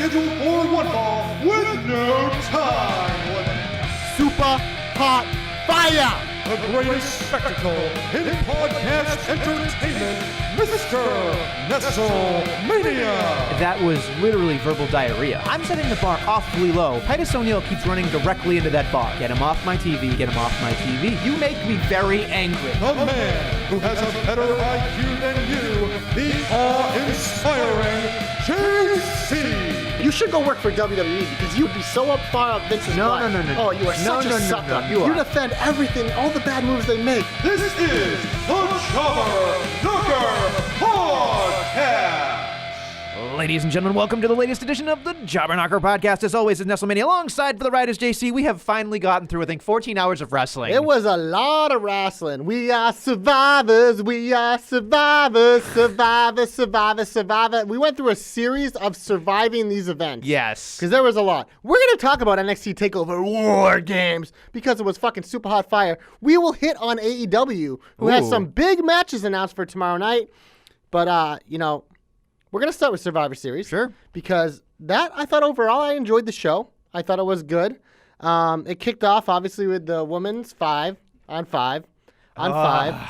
scheduled for one fall with no time limit. Super hot fire! The greatest spectacle in podcast entertainment, Mr. Nestlemania. That was literally verbal diarrhea. I'm setting the bar awfully low. Titus O'Neil keeps running directly into that bar. Get him off my TV, get him off my TV. You make me very angry. The man who has a better IQ than you, the awe-inspiring JC. You should go work for WWE because you'd be so up far up Vince's No. Oh, you are such a sucker. You defend everything, all the bad moves they make. This is the Jobber Knocker Podcast. Ladies and gentlemen, welcome to the latest edition of the Jobber Knocker Podcast. As always, it's Nestlemania. Alongside for the ride is JC. We have finally gotten through, I think, 14 hours of wrestling. It was a lot of wrestling. We are survivors. We are survivors. Survivors. We went through a series of surviving these events. Yes. Because there was a lot. We're going to talk about NXT TakeOver War Games because it was fucking super hot fire. We will hit on AEW, who has some big matches announced for tomorrow night. But, we're going to start with Survivor Series. Sure. Because I thought overall I enjoyed the show. I thought it was good. It kicked off, obviously, with the women's 5 on 5 on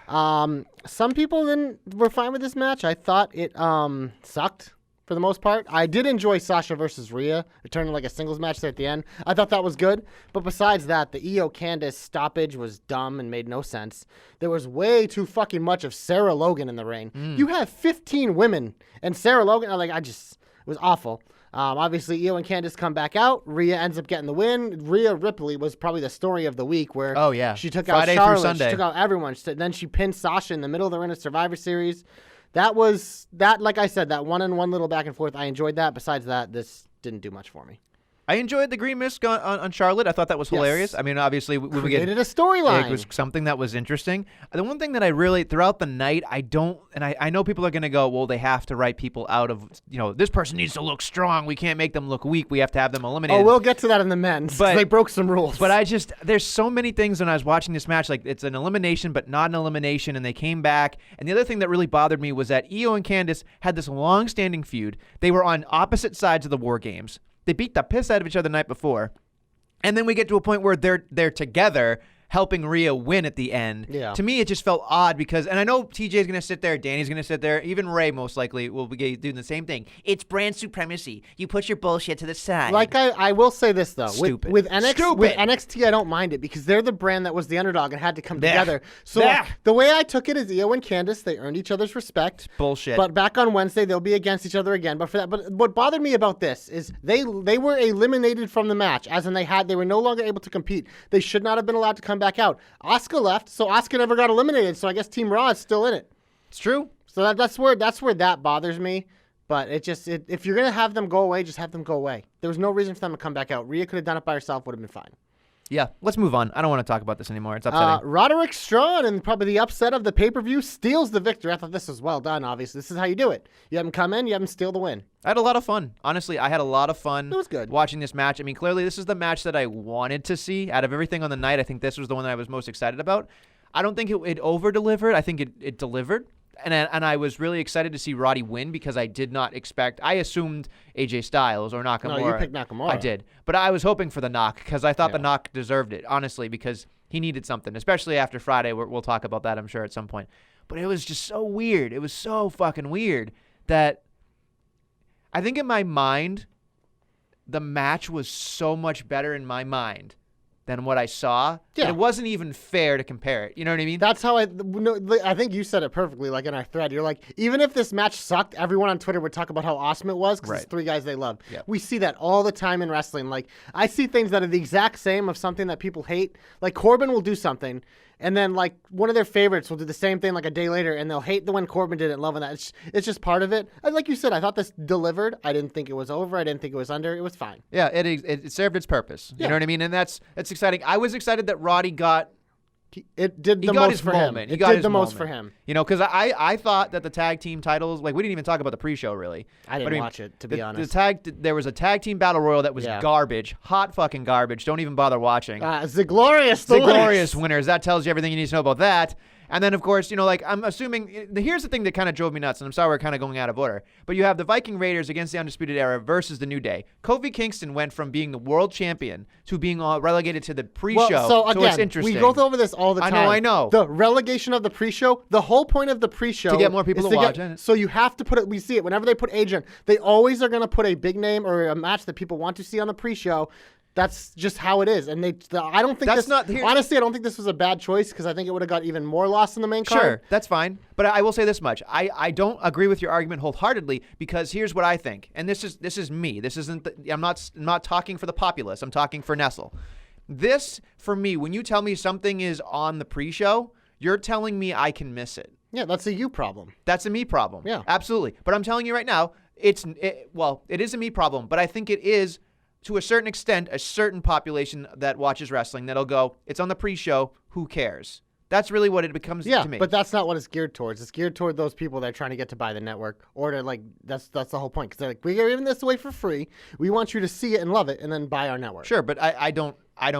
5. Some people were fine with this match. I thought it sucked for the most part. I did enjoy Sasha versus Rhea. It turned into like a singles match there at the end. I thought that was good. But besides that, the Io Candice stoppage was dumb and made no sense. There was way too fucking much of Sarah Logan in the ring. You have 15 women, and Sarah Logan, it was awful. Obviously, Io and Candice come back out. Rhea ends up getting the win. Rhea Ripley was probably the story of the week where she took Friday out Charlotte. through Sunday. She took out everyone. Then she pinned Sasha in the middle of the ring of Survivor Series. Like I said, that one-on-one little back and forth, I enjoyed that. Besides that, this didn't do much for me. I enjoyed the green mist on Charlotte. I thought that was hilarious. I mean, obviously, we created a storyline. It was something that was interesting. The one thing that I really, throughout the night, I know people are going to go, well, they have to write people out of, this person needs to look strong. We can't make them look weak. We have to have them eliminated. Oh, we'll get to that in the men's. But they broke some rules. But there's so many things when I was watching this match, like it's an elimination, but not an elimination, and they came back. And the other thing that really bothered me was that Io and Candice had this long-standing feud. They were on opposite sides of the War Games. They beat the piss out of each other the night before. And then we get to a point where they're together helping Rhea win at the end. Yeah. To me, it just felt odd because, and I know TJ's going to sit there, Danny's going to sit there, even Ray most likely will be doing the same thing. It's brand supremacy. You put your bullshit to the side. Like I will say this, though. Stupid. With NXT, I don't mind it because they're the brand that was the underdog and had to come together. So the way I took it is Io and Candice, they earned each other's respect. Bullshit. But back on Wednesday, they'll be against each other again. But what bothered me about this is they were eliminated from the match, as in they were no longer able to compete. They should not have been allowed to come back out. Asuka left, so Asuka never got eliminated. So I guess Team Raw is still in it. It's true. So that's where that bothers me. But if you're gonna have them go away, just have them go away. There was no reason for them to come back out. Rhea could have done it by herself, would have been fine. Yeah, let's move on. I don't want to talk about this anymore. It's upsetting. Roderick Strong, and probably the upset of the pay-per-view, steals the victory. I thought this was well done, obviously. This is how you do it. You have him come in, you have him steal the win. I had a lot of fun. Honestly, I had a lot of fun. It was good. Watching this match. I mean, clearly this is the match that I wanted to see. Out of everything on the night, I think this was the one that I was most excited about. I don't think it over-delivered. I think it delivered. And I was really excited to see Roddy win because I did not expect. I assumed AJ Styles or Nakamura. No, you picked Nakamura. I did, but I was hoping for the knock because I thought the knock deserved it, honestly, because he needed something, especially after Friday. We'll talk about that, I'm sure, at some point. But it was just so weird. It was so fucking weird that I think in my mind, the match was so much better in my mind than what I saw. Yeah. And it wasn't even fair to compare it. You know what I mean? That's how I think you said it perfectly, like in our thread. You're like, even if this match sucked, everyone on Twitter would talk about how awesome it was because it's three guys they love. Yep. We see that all the time in wrestling. Like, I see things that are the exact same of something that people hate. Like, Corbin will do something, and then, like, one of their favorites will do the same thing like a day later, and they'll hate the one Corbin did and loving that. It's just part of it. And like you said, I thought this delivered. I didn't think it was over. I didn't think it was under. It was fine. Yeah, it served its purpose. You know what I mean? And that's exciting. I was excited that Roddy got It did the most for him. It did the most for him. You know, because I thought that the tag team titles, like, we didn't even talk about the pre-show, really. I didn't watch it, to be honest. There was a tag team battle royal that was garbage. Hot fucking garbage. Don't even bother watching. Ziglorious winners. That tells you everything you need to know about that. And then, of course, like I'm assuming here's the thing that kind of drove me nuts, and I'm sorry we're kind of going out of order. But you have the Viking Raiders against the Undisputed Era versus the New Day. Kofi Kingston went from being the world champion to being relegated to the pre-show. So again, it's interesting. we go over this all the time. I know. The relegation of the pre-show, the whole point of the pre-show To get more people to watch it. So you have to put it, we see it, whenever they put agent, they always are going to put a big name or a match that people want to see on the pre-show. That's just how it is, and I don't think honestly, I don't think this was a bad choice because I think it would have got even more lost in the main card. Sure, that's fine, but I will say this much: I don't agree with your argument wholeheartedly because here's what I think, and this is me. This isn't. I'm not talking for the populace. I'm talking for Nestle. This for me, when you tell me something is on the pre-show, you're telling me I can miss it. Yeah, that's a you problem. That's a me problem. Yeah, absolutely. But I'm telling you right now, it is a me problem, but I think it is. To a certain extent, a certain population that watches wrestling that'll go, it's on the pre-show, who cares? That's really what it becomes to me. Yeah, but that's not what it's geared towards. It's geared toward those people that are trying to get to buy the network or to that's the whole point. Because they're like, we're giving this away for free. We want you to see it and love it and then buy our network. Sure, but I don't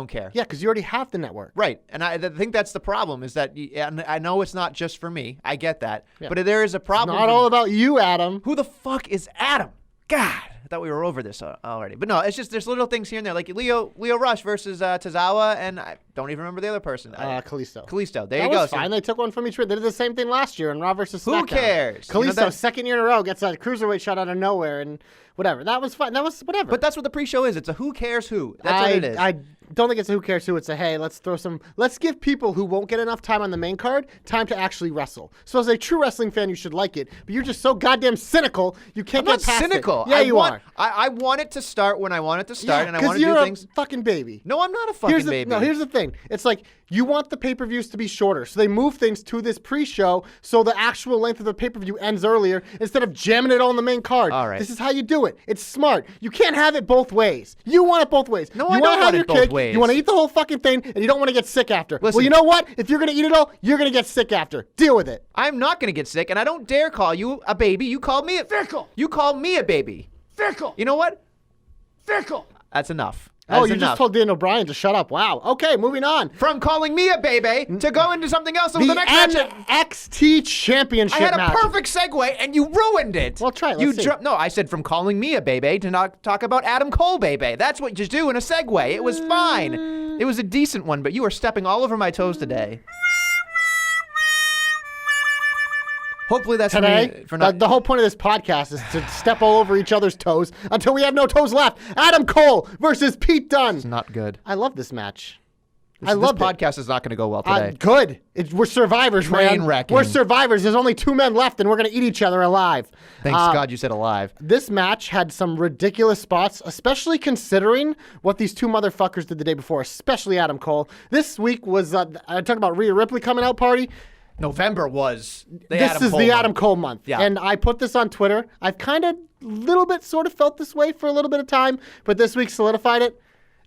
care. Yeah, because you already have the network. Right, and I think that's the problem is that, and I know it's not just for me. I get that. Yeah. But there is a problem. It's not all about you, Adam. Who the fuck is Adam? God. I thought we were over this already. But no, it's just there's little things here and there. Like Leo Rush versus Tozawa, and I don't even remember the other person. Kalisto. There you go. That was fine. They took one from each. They did the same thing last year in Raw versus Smackdown. Who cares? Kalisto, second year in a row, gets a cruiserweight shot out of nowhere, and whatever. That was fine. That was whatever. But that's what the pre-show is. It's a who cares who. That's what it is. I don't think it's a who cares who. It's a hey, let's give people who won't get enough time on the main card time to actually wrestle. So as a true wrestling fan, you should like it. But you're just so goddamn cynical, you can't get past it. I'm not cynical. Yeah, you are. I want it to start when I want it to start, and I want to do things. Because you're a fucking baby. No, I'm not a fucking baby. No, here's the thing. It's like you want the pay-per-views to be shorter, so they move things to this pre-show so the actual length of the pay-per-view ends earlier instead of jamming it all in the main card. All right. This is how you do it. It's smart. You can't have it both ways. You want it both ways. No, I don't want it both ways. You want to eat the whole fucking thing, and you don't want to get sick after. Listen, well, you know what? If you're going to eat it all, you're going to get sick after. Deal with it. I'm not going to get sick, and I don't dare call you a baby. You called me a fickle. You called me a baby. Fickle. You know what? Fickle. That's enough. You just told Daniel Bryan to shut up. Wow. Okay, moving on. From calling me a baby to go into something else. The next match. NXT Championship match. I had a perfect segue, and you ruined it. Well, try it. Let's see. No, I said from calling me a baby to not talk about Adam Cole baby. That's what you do in a segue. It was fine. It was a decent one, but you are stepping all over my toes today. Hopefully that's today. The whole point of this podcast is to step all over each other's toes until we have no toes left. Adam Cole versus Pete Dunne. It's not good. I love this match. This podcast is not going to go well today. Good. We're survivors, Train wrecking. We're survivors. There's only 2 men left, and we're going to eat each other alive. Thanks God you said alive. This match had some ridiculous spots, especially considering what these 2 motherfuckers did the day before, especially Adam Cole. This week was, I talked about Rhea Ripley coming out party. November was the Adam Cole month. Yeah. And I put this on Twitter. I've kind of sort of felt this way for a little bit of time, but this week solidified it.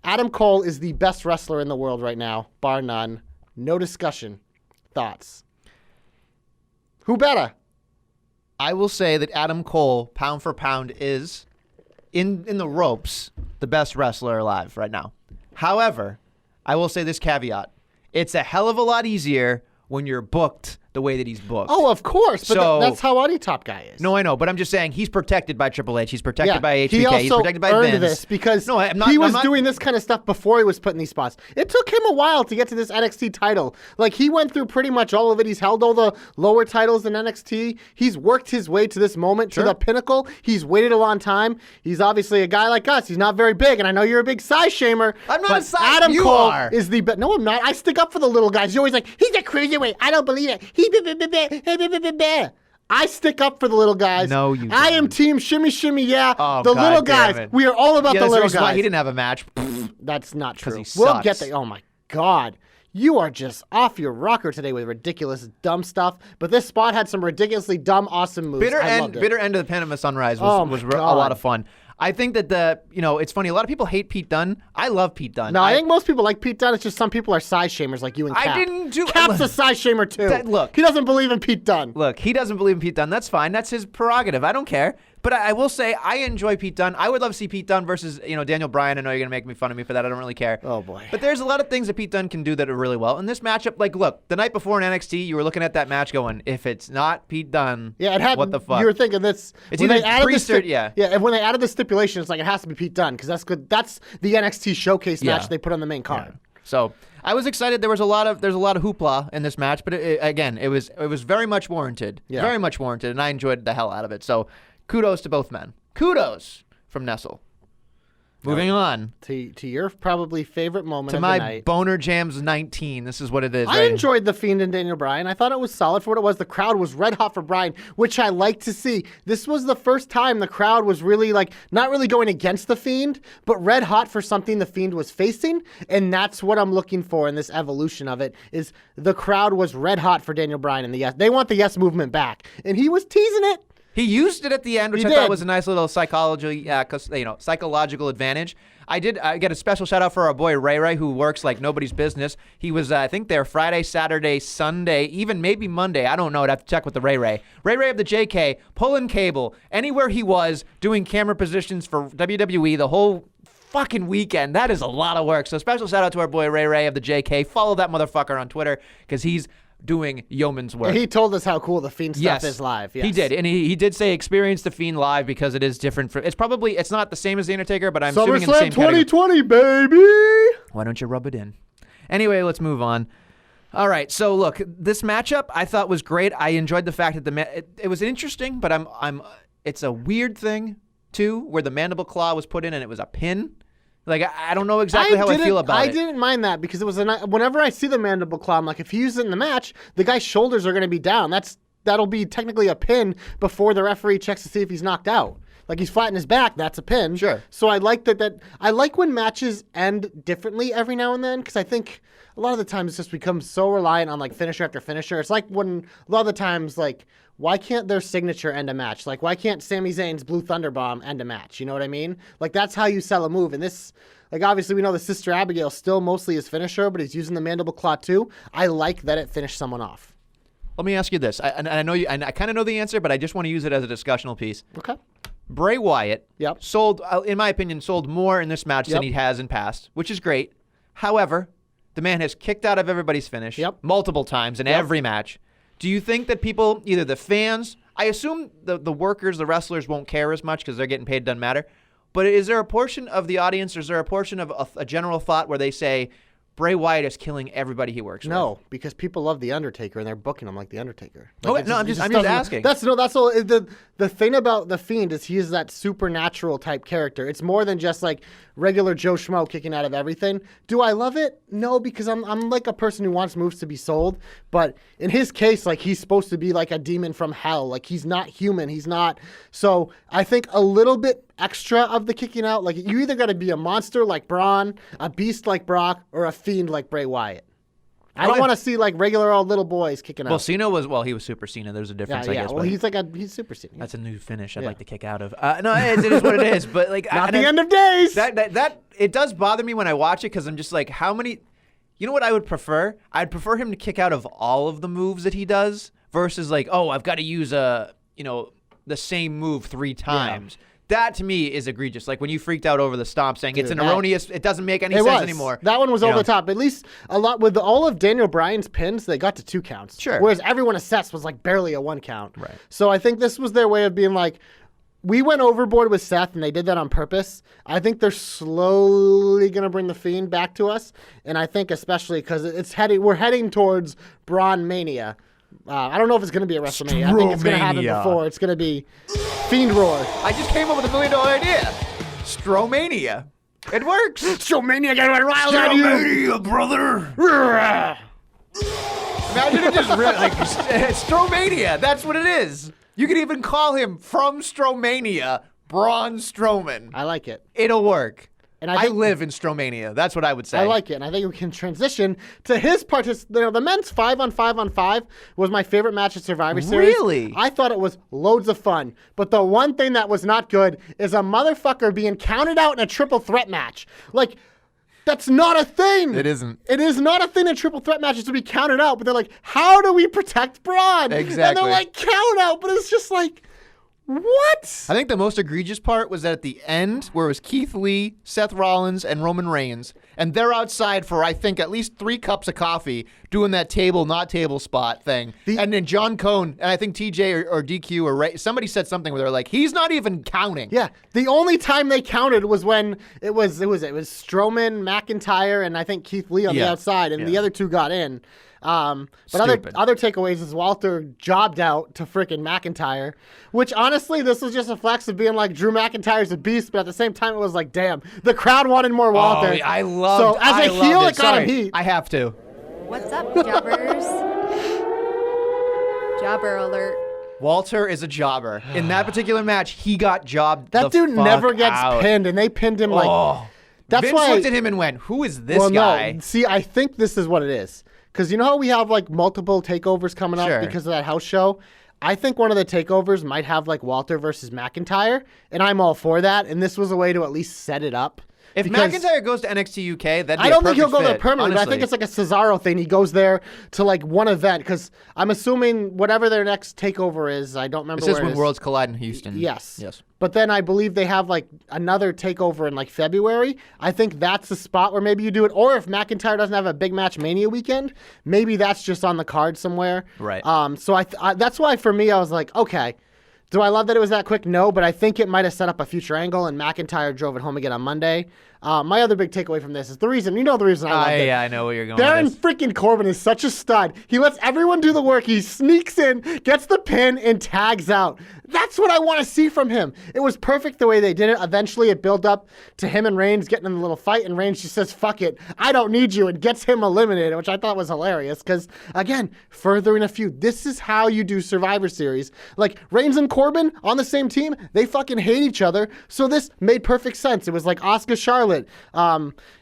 Adam Cole is the best wrestler in the world right now, bar none. No discussion. Thoughts? Who better? I will say that Adam Cole, pound for pound, is, in the ropes, the best wrestler alive right now. However, I will say this caveat. It's a hell of a lot easier when you're booked the way that he's booked. Oh, of course. But that's how any top guy is. No, I know. But I'm just saying he's protected by Triple H. He's protected by HBK. He also he's protected by earned Vince. This because he was doing this kind of stuff before he was put in these spots. It took him a while to get to this NXT title. Like, he went through pretty much all of it. He's held all the lower titles in NXT. He's worked his way to this moment, to the pinnacle. He's waited a long time. He's obviously a guy like us. He's not very big, and I know you're a big size shamer. I'm not a size. Adam you Cole are. is the best. No, I'm not. I stick up for the little guys. You're always like, he's a cruiserweight. I don't believe it. I stick up for the little guys. No, you don't. I am team shimmy, yeah. Oh, the God little damn guys. it. We are all about the little guys. Why he didn't have a match. That's not true. He We'll sucks. get there. Oh, my God. You are just off your rocker today with ridiculous, dumb stuff. But this spot had some ridiculously dumb, awesome moves. Bitter end of the Panama Sunrise was a lot of fun. I think that it's funny. A lot of people hate Pete Dunne. I love Pete Dunne. No, I think most people like Pete Dunne. It's just some people are size shamers like you and Cap. Cap's a size shamer too. Look, he doesn't believe in Pete Dunne. Look, he doesn't believe in Pete Dunne. That's fine. That's his prerogative. I don't care. But I will say I enjoy Pete Dunne. I would love to see Pete Dunne versus Daniel Bryan. I know you're gonna make fun of me for that. I don't really care. Oh boy. But there's a lot of things that Pete Dunne can do that are really well. In this matchup, like look, the night before in NXT, you were looking at that match going, if it's not Pete Dunne, Yeah, it had. what the fuck? You were thinking this. It's when either they added Priest the or yeah. And when they added the stipulation, it's like it has to be Pete Dunne because that's good. That's the NXT showcase match they put on the main card. So I was excited. There's a lot of hoopla in this match, but it was very much warranted. Yeah. Very much warranted, and I enjoyed the hell out of it. So kudos to both men. Kudos from Nestle. Moving on To your probably favorite moment to of my the night. Boner Jams 19. This is what it is. I right? enjoyed The Fiend and Daniel Bryan. I thought it was solid for what it was. The crowd was red hot for Bryan, which I like to see. This was the first time the crowd was really not really going against The Fiend, but red hot for something The Fiend was facing. And that's what I'm looking for in this evolution of it, is the crowd was red hot for Daniel Bryan and the Yes. They want the Yes movement back. And he was teasing it. He used it at the end, which He I did. thought was a nice little psychological advantage. I get a special shout out for our boy Ray Ray, who works like nobody's business. He was, I think, there Friday, Saturday, Sunday, even maybe Monday. I don't know. I'd have to check with the Ray Ray. Ray Ray of the JK, pulling cable anywhere he was, doing camera positions for WWE the whole fucking weekend. That is a lot of work. So special shout out to our boy Ray Ray of the JK. Follow that motherfucker on Twitter because he's doing yeoman's work. He told us how cool the Fiend stuff is live. Yes. He did, and he did say experience the Fiend live because it is different. It's not the same as the Undertaker, but I'm assuming in the same SummerSlam category. 2020, baby. Why don't you rub it in? Anyway, let's move on. All right, so look, this matchup I thought was great. I enjoyed the fact that it was interesting, but it's a weird thing too, where the mandible claw was put in and it was a pin. Like, I don't know exactly how I feel about it. I didn't mind that because it was whenever I see the mandible claw, I'm like, if he uses it in the match, the guy's shoulders are going to be down. That'll be technically a pin before the referee checks to see if he's knocked out. Like, he's flat in his back, that's a pin. Sure. So I like that I like when matches end differently every now and then because I think a lot of the times it's just becomes so reliant on like finisher after finisher. It's like when a lot of the times like, why can't their signature end a match? Like, why can't Sami Zayn's Blue Thunder Bomb end a match? You know what I mean? Like, that's how you sell a move. And this, like, obviously we know the Sister Abigail still mostly his finisher, but he's using the mandible claw too. I like that it finished someone off. Let me ask you this. I know you, and I kind of know the answer, but I just want to use it as a discussional piece. Okay. Bray Wyatt Yep. sold, in my opinion, sold more in this match than he has in past, which is great. However, the man has kicked out of everybody's finish multiple times in every match. Do you think that people, either the fans, I assume the workers, the wrestlers won't care as much because they're getting paid, doesn't matter. But is there a portion of the audience, or is there a portion of a general thought where they say, Bray Wyatt is killing everybody he works with? No, because people love The Undertaker and they're booking him like The Undertaker. Like, I'm just asking. That's all. The thing about The Fiend is he is that supernatural type character. It's more than just like regular Joe Schmo kicking out of everything. Do I love it? No, because I'm like a person who wants moves to be sold. But in his case, like he's supposed to be like a demon from hell. Like he's not human. He's not. So I think a little bit extra of the kicking out. Like you either got to be a monster like Braun, a beast like Brock, or a fiend like Bray Wyatt. I don't want to see like regular old little boys kicking out. Well, Cena he was Super Cena. There's a difference, I guess. Well, he's Super Cena. That's a new finish I'd like to kick out of. No, it is what it is. But like, not the end of days. That it does bother me when I watch it because I'm just like, how many? You know what I would prefer? I'd prefer him to kick out of all of the moves that he does versus like, oh, I've got to use the same move 3 times. Yeah. That to me is egregious. Like when you freaked out over the stomp, saying it's an erroneous, it doesn't make any sense anymore. That one was over the top. At least a lot with all of Daniel Bryan's pins, they got to 2 counts. Sure. Whereas everyone assessed was like barely a 1 count. Right. So I think this was their way of being like, we went overboard with Seth, and they did that on purpose. I think they're slowly going to bring the Fiend back to us, and I think especially because we're heading towards Braun Mania. I don't know if it's going to be at WrestleMania. I think it's going to happen before. It's going to be Fiend Roar. I just came up with $1 million idea. Stromania. It works. Stromania got to rile on you. Stromania, brother. Imagine it just like Stromania. That's what it is. You could even call him from Stromania, Braun Strowman. I like it. It'll work. And I think, live in Stromania. That's what I would say. I like it, and I think we can transition to his the men's 5-on-5-on-5 was my favorite match at Survivor Series. Really? I thought it was loads of fun. But the one thing that was not good is a motherfucker being counted out in a triple threat match. Like, that's not a thing. It isn't. It is not a thing in triple threat matches to be counted out. But they're like, how do we protect Braun? Exactly. And they're like, count out. But it's just like, What? I think the most egregious part was that at the end, where it was Keith Lee, Seth Rollins, and Roman Reigns, and they're outside for, I think, at least 3 cups of coffee doing that table, not table spot thing. And then John Cone, and I think TJ or DQ or Ray, somebody said something where they're like, he's not even counting. Yeah. The only time they counted was when it was Strowman, McIntyre, and I think Keith Lee on the outside, and the other 2 got in. But other takeaways is Walter jobbed out to frickin' McIntyre, which honestly, this was just a flex of being like Drew McIntyre's a beast, but at the same time, it was like, damn, the crowd wanted more Walter. Oh, I loved. So as a heel, it got him heat. I have to. What's up, jobbers? Jobber alert. Walter is a jobber. In that particular match, he got jobbed. That dude never gets out. pinned, and they pinned him like. That's Vince why looked at him and went, "Who is this guy?" No. See, I think this is what it is. Because you know how we have like multiple takeovers coming up because of that house show? I think one of the takeovers might have like Walter versus McIntyre, and I'm all for that. And this was a way to at least set it up. If McIntyre goes to NXT UK, that'd be I don't think he'll go fit, there permanently, but I think it's like a Cesaro thing. He goes there to like one event because I'm assuming whatever their next takeover is, I don't remember This is where when Worlds Collide in Houston. Yes. Yes. But then I believe they have like another takeover in like February. I think that's the spot where maybe you do it. Or if McIntyre doesn't have a big match Mania weekend, maybe that's just on the card somewhere. Right. So I that's why for me I was like, okay. Do I love that it was that quick? No, but I think it might have set up a future angle, and McIntyre drove it home again on Monday. My other big takeaway from this is the reason I loved it. Yeah, I know where you're going Baron with this. freaking Corbin is such a stud. He lets everyone do the work. He sneaks in, gets the pin, and tags out. That's what I want to see from him. It was perfect the way they did it. Eventually, it built up to him and Reigns getting in a little fight, and Reigns just says, fuck it, I don't need you, and gets him eliminated, which I thought was hilarious because, again, furthering a feud. This is how you do Survivor Series. Like, Reigns and Corbin on the same team, they fucking hate each other, so this made perfect sense. It was like Asuka Charlotte.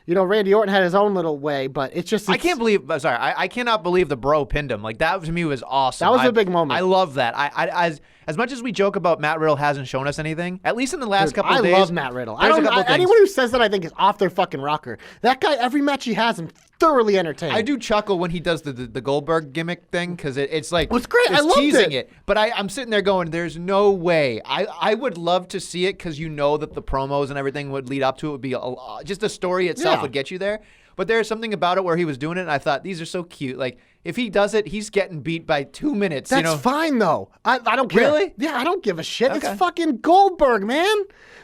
Randy Orton had his own little way, but it's just... I cannot believe the bro pinned him. Like, that to me was awesome. That was a big moment. I love that. As much as we joke about Matt Riddle hasn't shown us anything, at least in the last couple of days... I love Matt Riddle. Anyone who says that I think is off their fucking rocker. That guy, every match he has, I'm thoroughly entertained. I do chuckle when he does the Goldberg gimmick thing because it's like... It's great. It's I loved teasing it. But I'm sitting there going, there's no way. I would love to see it because you know that the promos and everything would lead up to it would be... just the story itself would get you there. But there's something about it where he was doing it, and I thought, these are so cute. Like, if he does it, he's getting beat by 2 minutes. That's fine, though. I don't care. Really? Yeah, I don't give a shit. Okay. It's fucking Goldberg, man.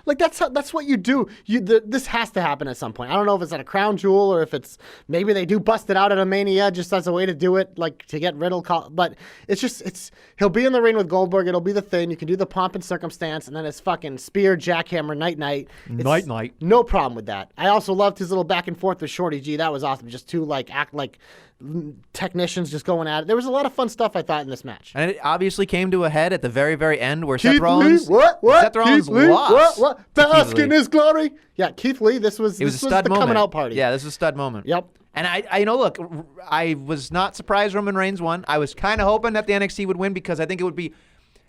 Like, that's what you do. This has to happen at some point. I don't know if it's at a crown jewel or if it's maybe they do bust it out at a Mania just as a way to do it, like to get Riddle caught. But he'll be in the ring with Goldberg. It'll be the thing. You can do the pomp and circumstance, and then it's fucking spear, jackhammer, night. Night. No problem with that. I also loved his little back and forth with Shorty G. That was awesome. Just two act like technicians just going at it. There was a lot of fun stuff I thought in this match. And it obviously came to a head at the very, very end where Keith Seth Rollins... Lee? What? Seth Rollins Keith Lee? lost. What? Bask in his glory? Yeah, Keith Lee, this was a stud the moment. coming out party. Yeah, this was a stud moment. Yep. And I look, I was not surprised Roman Reigns won. I was kind of hoping that the NXT would win because I think it would be...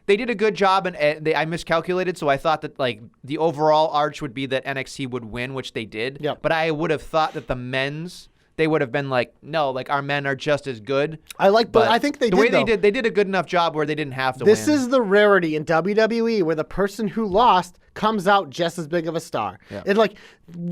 They did a good job, and I miscalculated, so I thought that like the overall arch would be that NXT would win, which they did. Yep. But I would have thought that the men's... They would have been like, no, like our men are just as good. But I think they did a good enough job where they didn't have to win. This is the rarity in WWE where the person who lost comes out just as big of a star. Yeah. And like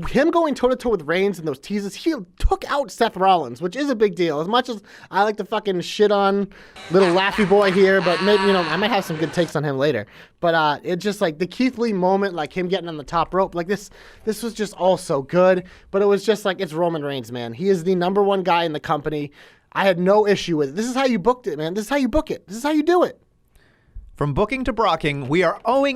him going toe-to-toe with Reigns and those teases, he took out Seth Rollins, which is a big deal. As much as I like to fucking shit on little laughy boy here, but maybe, I might have some good takes on him later. But it just like the Keith Lee moment, like him getting on the top rope, like this was just all so good. But it was just like, it's Roman Reigns, man. He is the number one guy in the company. I had no issue with it. This is how you booked it, man. This is how you book it. This is how you do it. From booking to brocking, we are owing.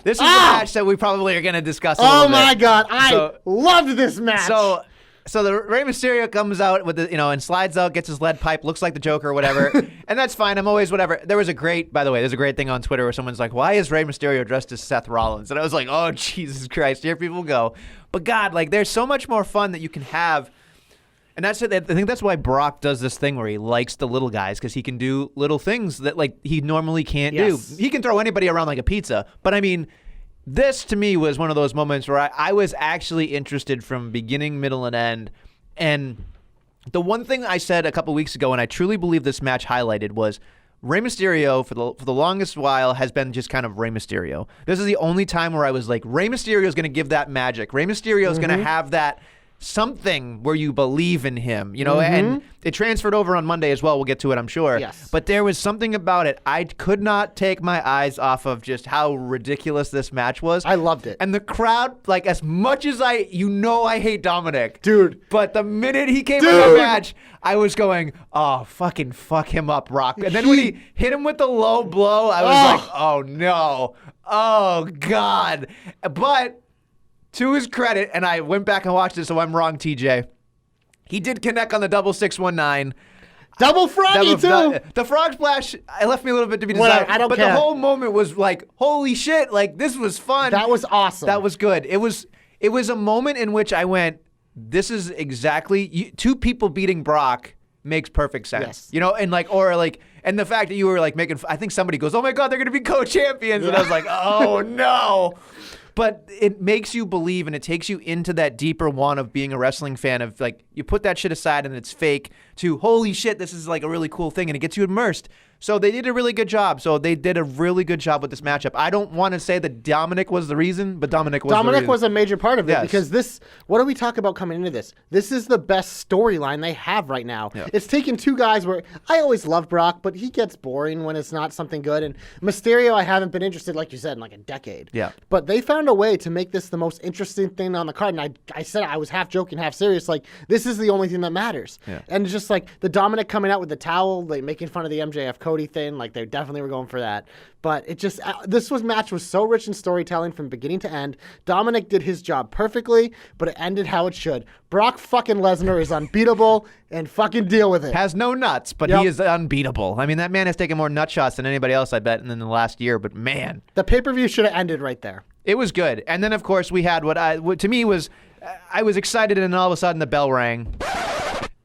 This is a match that we probably are going to discuss a little bit. Oh my God, I loved this match. So the Rey Mysterio comes out with and slides out, gets his lead pipe, looks like the Joker or whatever, and that's fine. I'm always whatever. There's a great thing on Twitter where someone's like, "Why is Rey Mysterio dressed as Seth Rollins?" And I was like, "Oh Jesus Christ, here people go." But God, like there's so much more fun that you can have. And that's it. I think that's why Brock does this thing where he likes the little guys because he can do little things that like he normally can't do. He can throw anybody around like a pizza. But I mean, this to me was one of those moments where I was actually interested from beginning, middle, and end. And the one thing I said a couple weeks ago, and I truly believe this match highlighted, was Rey Mysterio for the longest while has been just kind of Rey Mysterio. This is the only time where I was like, Rey Mysterio is going to give that magic. Rey Mysterio is going to have that something where you believe in him, you know, and it transferred over on Monday as well. We'll get to it, I'm sure. Yes. But there was something about it. I could not take my eyes off of just how ridiculous this match was. I loved it. And the crowd, like, as much as I hate Dominic. Dude. But the minute he came in the match, I was going, oh, fucking fuck him up, Brock. And then when he hit him with the low blow, I was like, oh, no. Oh, God. But to his credit, and I went back and watched it, so I'm wrong, TJ. He did connect on the double 619. Double froggy, too. The frog splash, I left me a little bit to be desired. I don't but care. The whole moment was like, holy shit, like, this was fun. That was awesome. That was good. It was a moment in which I went, this is exactly, two people beating Brock makes perfect sense. Yes. You know, and and the fact that you were like making, I think somebody goes, oh my God, they're going to be co-champions. And I was like, oh no. But it makes you believe, and it takes you into that deeper one of being a wrestling fan of, like, you put that shit aside and it's fake to, holy shit, this is like a really cool thing, and it gets you immersed. So they did a really good job. So they did a really good job with this matchup. I don't want to say that Dominic was the reason, but Dominic was a major part of it, Yes. because this, what do we talk about coming into this? This is the best storyline they have right now. Yeah. It's taken two guys where I always love Brock, but he gets boring when it's not something good. And Mysterio, I haven't been interested, like you said, in like a decade. Yeah. But they found a way to make this the most interesting thing on the card. And I said, I was half joking, half serious. Like, this is the only thing that matters. Yeah. And it's just like the Dominic coming out with the towel, like making fun of the MJF Cody thing. Like, they definitely were going for that. But it just, match was so rich in storytelling from beginning to end. Dominic did his job perfectly, but it ended how it should. Brock fucking Lesnar is unbeatable, and fucking deal with it. Has no nuts, but he is unbeatable. I mean, that man has taken more nut shots than anybody else, I bet, in the last year. But man, The pay-per-view should have ended right there. it was good. And then, of course, we had what to me was, I was excited, and then all of a sudden the bell rang.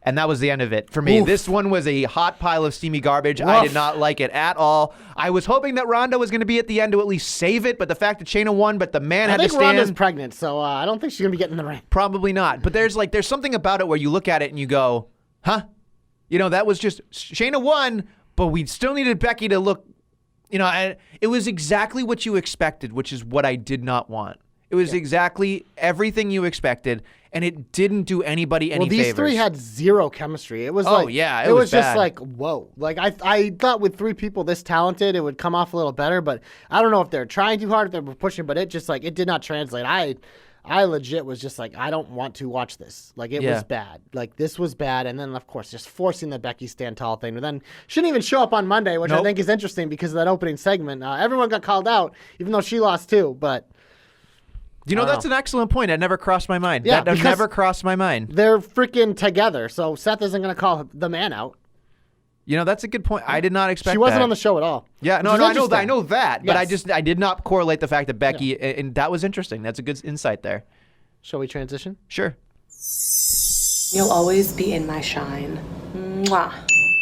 And that was the end of it for me. Oof. This one was a hot pile of steamy garbage. I did not like it at all. I was hoping that Ronda was going to be at the end to at least save it, but the fact that Shayna won, but the man had to stand. Ronda's pregnant, so I don't think she's going to be getting in the ring. Probably not. But there's something about it where you look at it and you go, huh? You know, that was just, Shayna won, but we still needed Becky to look, you know, and it was exactly what you expected, which is what I did not want. It was exactly everything you expected, and it didn't do anybody any favors. Well, these three had zero chemistry. It was it was just bad. like, whoa. Like, I thought with three people this talented, it would come off a little better, but I don't know if they're trying too hard, if they were pushing, but it just, like, it did not translate. I legit was just like, I don't want to watch this. Like, it was bad. Like, this was bad, and then, of course, just forcing the Becky stand tall thing, but then shouldn't even show up on Monday, which I think is interesting because of that opening segment. Everyone got called out, even though she lost too, but... You know, that's an excellent point. That never crossed my mind. Yeah, that never crossed my mind. They're freaking together, so Seth isn't going to call the man out. You know, that's a good point. I did not expect that. She wasn't on the show at all. Yeah, no, I know that, but Yes. I did not correlate the fact that Becky, and that was interesting. That's a good insight there. Shall we transition? Sure. You'll always be in my shine. Mwah.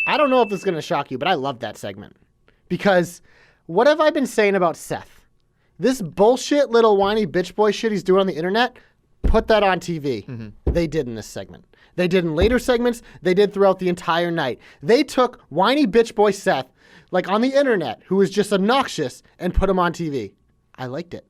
I don't know if this is going to shock you, but I love that segment. Because what have I been saying about Seth? This bullshit little whiny bitch boy shit he's doing on the internet, put that on TV. Mm-hmm. They did in this segment. They did in later segments. They did throughout the entire night. They took whiny bitch boy Seth, like on the internet, who was just obnoxious, and put him on TV. I liked it.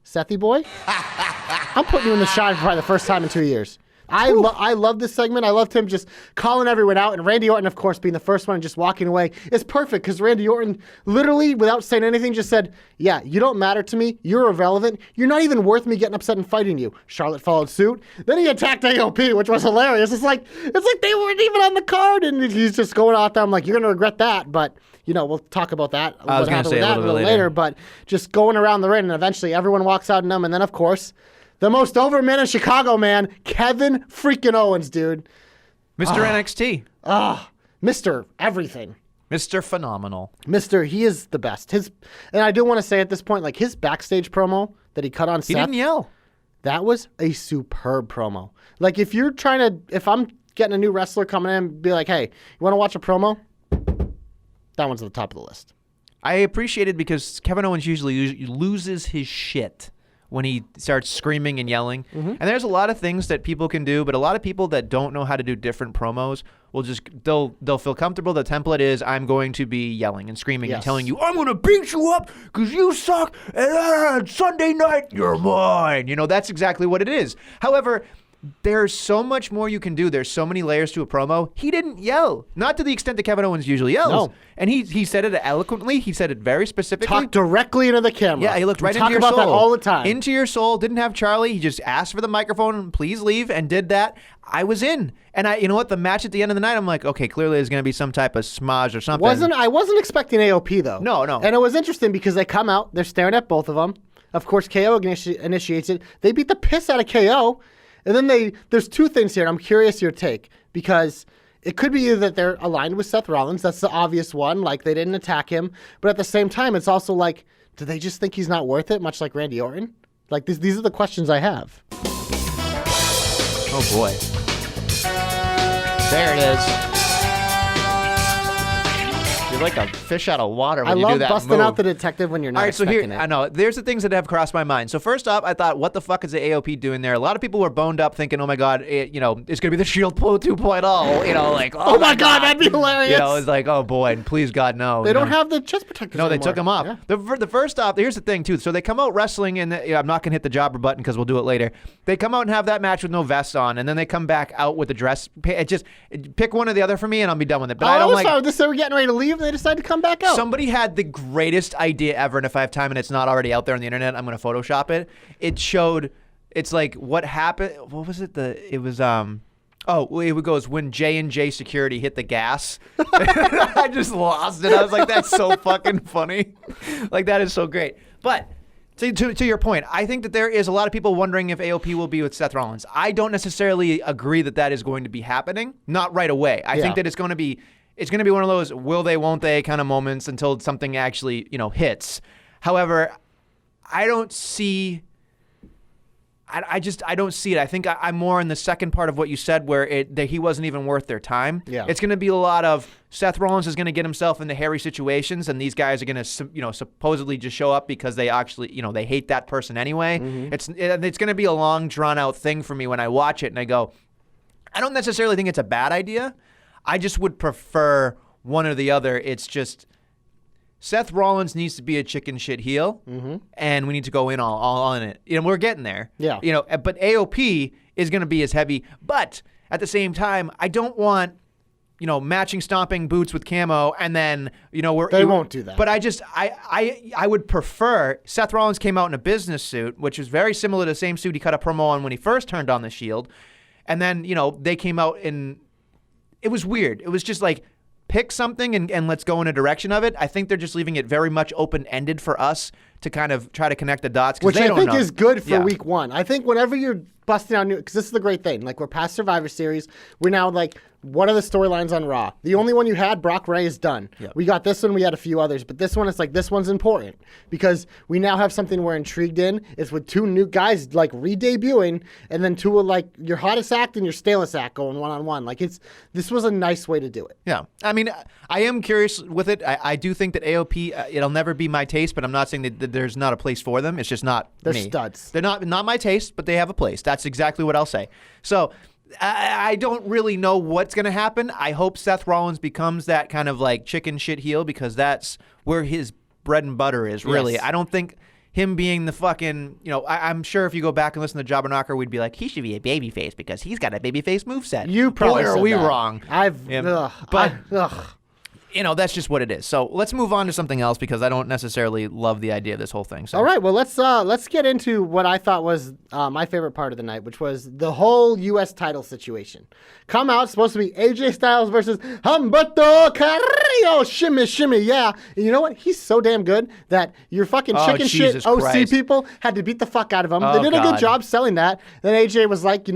Sethy boy, I'm putting you in the shine for probably the first time in 2 years. I love this segment. I loved him just calling everyone out. And Randy Orton, of course, being the first one and just walking away is perfect because Randy Orton literally, without saying anything, just said, yeah, you don't matter to me. You're irrelevant. You're not even worth me getting upset and fighting you. Charlotte followed suit. Then he attacked AOP, which was hilarious. It's like they weren't even on the card. And he's just going out there. I'm like, you're going to regret that. But, you know, we'll talk about that. I was going to say a little bit later. But just going around the ring and eventually everyone walks out in them. And then, of course, the most over man in Chicago, man, Kevin freaking Owens, dude. Mr. NXT. Mr. Everything. Mr. Phenomenal. He is the best. And I do want to say at this point, like his backstage promo that he cut on Seth. He didn't yell. That was a superb promo. Like if I'm getting a new wrestler coming in, be like, hey, you want to watch a promo? That one's at the top of the list. I appreciate it because Kevin Owens usually loses his shit when he starts screaming and yelling. Mm-hmm. And there's a lot of things that people can do, but a lot of people that don't know how to do different promos will just they'll feel comfortable. The template is I'm going to be yelling and screaming and Yes. telling you I'm going to beat you up because you suck. And Sunday night you're mine. You know, that's exactly what it is. However, there's so much more you can do. There's so many layers to a promo. He didn't yell, not to the extent that Kevin Owens usually yells. No. And he said it eloquently. He said it very specifically. Talk directly into the camera. Yeah, he looked right We into your talk soul. about that all the time. Into your soul. Didn't have Charlie. He just asked for the microphone. Please leave, and did that. I was in, and you know what? The match at the end of the night, I'm like, okay, clearly there's going to be some type of smudge or something. I wasn't expecting AOP though. No. And it was interesting because they come out, they're staring at both of them. Of course, KO initiates it. They beat the piss out of KO, and then there's two things here. And I'm curious your take because it could be either that they're aligned with Seth Rollins. That's the obvious one. Like they didn't attack him, but at the same time, it's also like, do they just think he's not worth it? Much like Randy Orton. Like these are the questions I have. Oh boy. There it is. You're like a fish out of water when I you do love that busting move. out the detective when you're not All right, so expecting here, it. I know, there's the things that have crossed my mind. So first off, I thought, what the fuck is the AOP doing there? A lot of people were boned up thinking, oh my God, it's going to be the Shield 2.0, like, Oh my God, that'd be hilarious. It's like, oh boy, and please God, no. They don't have the chest protectors No, they anymore. took them off. Yeah. The first off, here's the thing too. So they come out wrestling, and I'm not gonna hit the jobber button because we'll do it later. They come out and have that match with no vest on, and then they come back out with the dress. Pick one or the other for me, and I'll be done with it. But I don't like. They were getting ready to leave, and they decided to come back out. Somebody had the greatest idea ever, and if I have time and it's not already out there on the internet, I'm gonna Photoshop it. It showed. It's like what happened. What was it? It goes when J&J Security hit the gas. I just lost it. I was like, that's so fucking funny. Like, that is so great. But to your point, I think that there is a lot of people wondering if AOP will be with Seth Rollins. I don't necessarily agree that is going to be happening. Not right away. I think that it's going to be one of those will they, won't they kind of moments until something actually, hits. However, I don't see... I don't see it. I think I'm more in the second part of what you said where that he wasn't even worth their time. Yeah. It's going to be a lot of Seth Rollins is going to get himself into hairy situations, and these guys are going to, supposedly just show up because they actually, they hate that person anyway. Mm-hmm. It's going to be a long, drawn-out thing for me when I watch it, and I go, I don't necessarily think it's a bad idea. I just would prefer one or the other. It's just... Seth Rollins needs to be a chicken shit heel, and we need to go in all in it. We're getting there. Yeah. But AOP is going to be as heavy. But at the same time, I don't want, matching stomping boots with camo, and then They won't do that. But I would prefer Seth Rollins came out in a business suit, which is very similar to the same suit he cut a promo on when he first turned on the Shield, and then they came out in. It was weird. It was just like. Pick something and let's go in a direction of it. I think they're just leaving it very much open-ended for us to kind of try to connect the dots. Which they I don't think know. is good for Yeah. week one. I think whenever you're busting out new, because this is the great thing. Like we're past Survivor Series. We're now like, what are the storylines on Raw? The only one you had, Brock Ray, is done. Yep. We got this one. We had a few others, but this one, it's like this one's important because we now have something we're intrigued in. It's with two new guys like re-debuting, and then two of like your hottest act and your stalest act going one-on-one. Like this was a nice way to do it. Yeah. I mean, I am curious with it. I do think that AOP, it'll never be my taste, but I'm not saying that there's not a place for them. It's just not They're me. studs. They're not my taste, but they have a place. That's exactly what I'll say. So I don't really know what's going to happen. I hope Seth Rollins becomes that kind of like chicken shit heel because that's where his bread and butter is, really. Yes. I don't think him being the fucking, I'm sure if you go back and listen to Jobber Knocker, we'd be like, he should be a babyface because he's got a babyface moveset. You probably Boy, are said we that. wrong. That's just what it is. So let's move on to something else because I don't necessarily love the idea of this whole thing. So. All right, well let's get into what I thought was my favorite part of the night, which was the whole U.S. title situation. Come out, supposed to be AJ Styles versus Humberto Carrillo. Shimmy, shimmy, yeah. And you know what? He's so damn good that your fucking chicken Jesus shit OC Christ. people had to beat the fuck out of him. Oh, They did a God. good job selling that. Then AJ was like,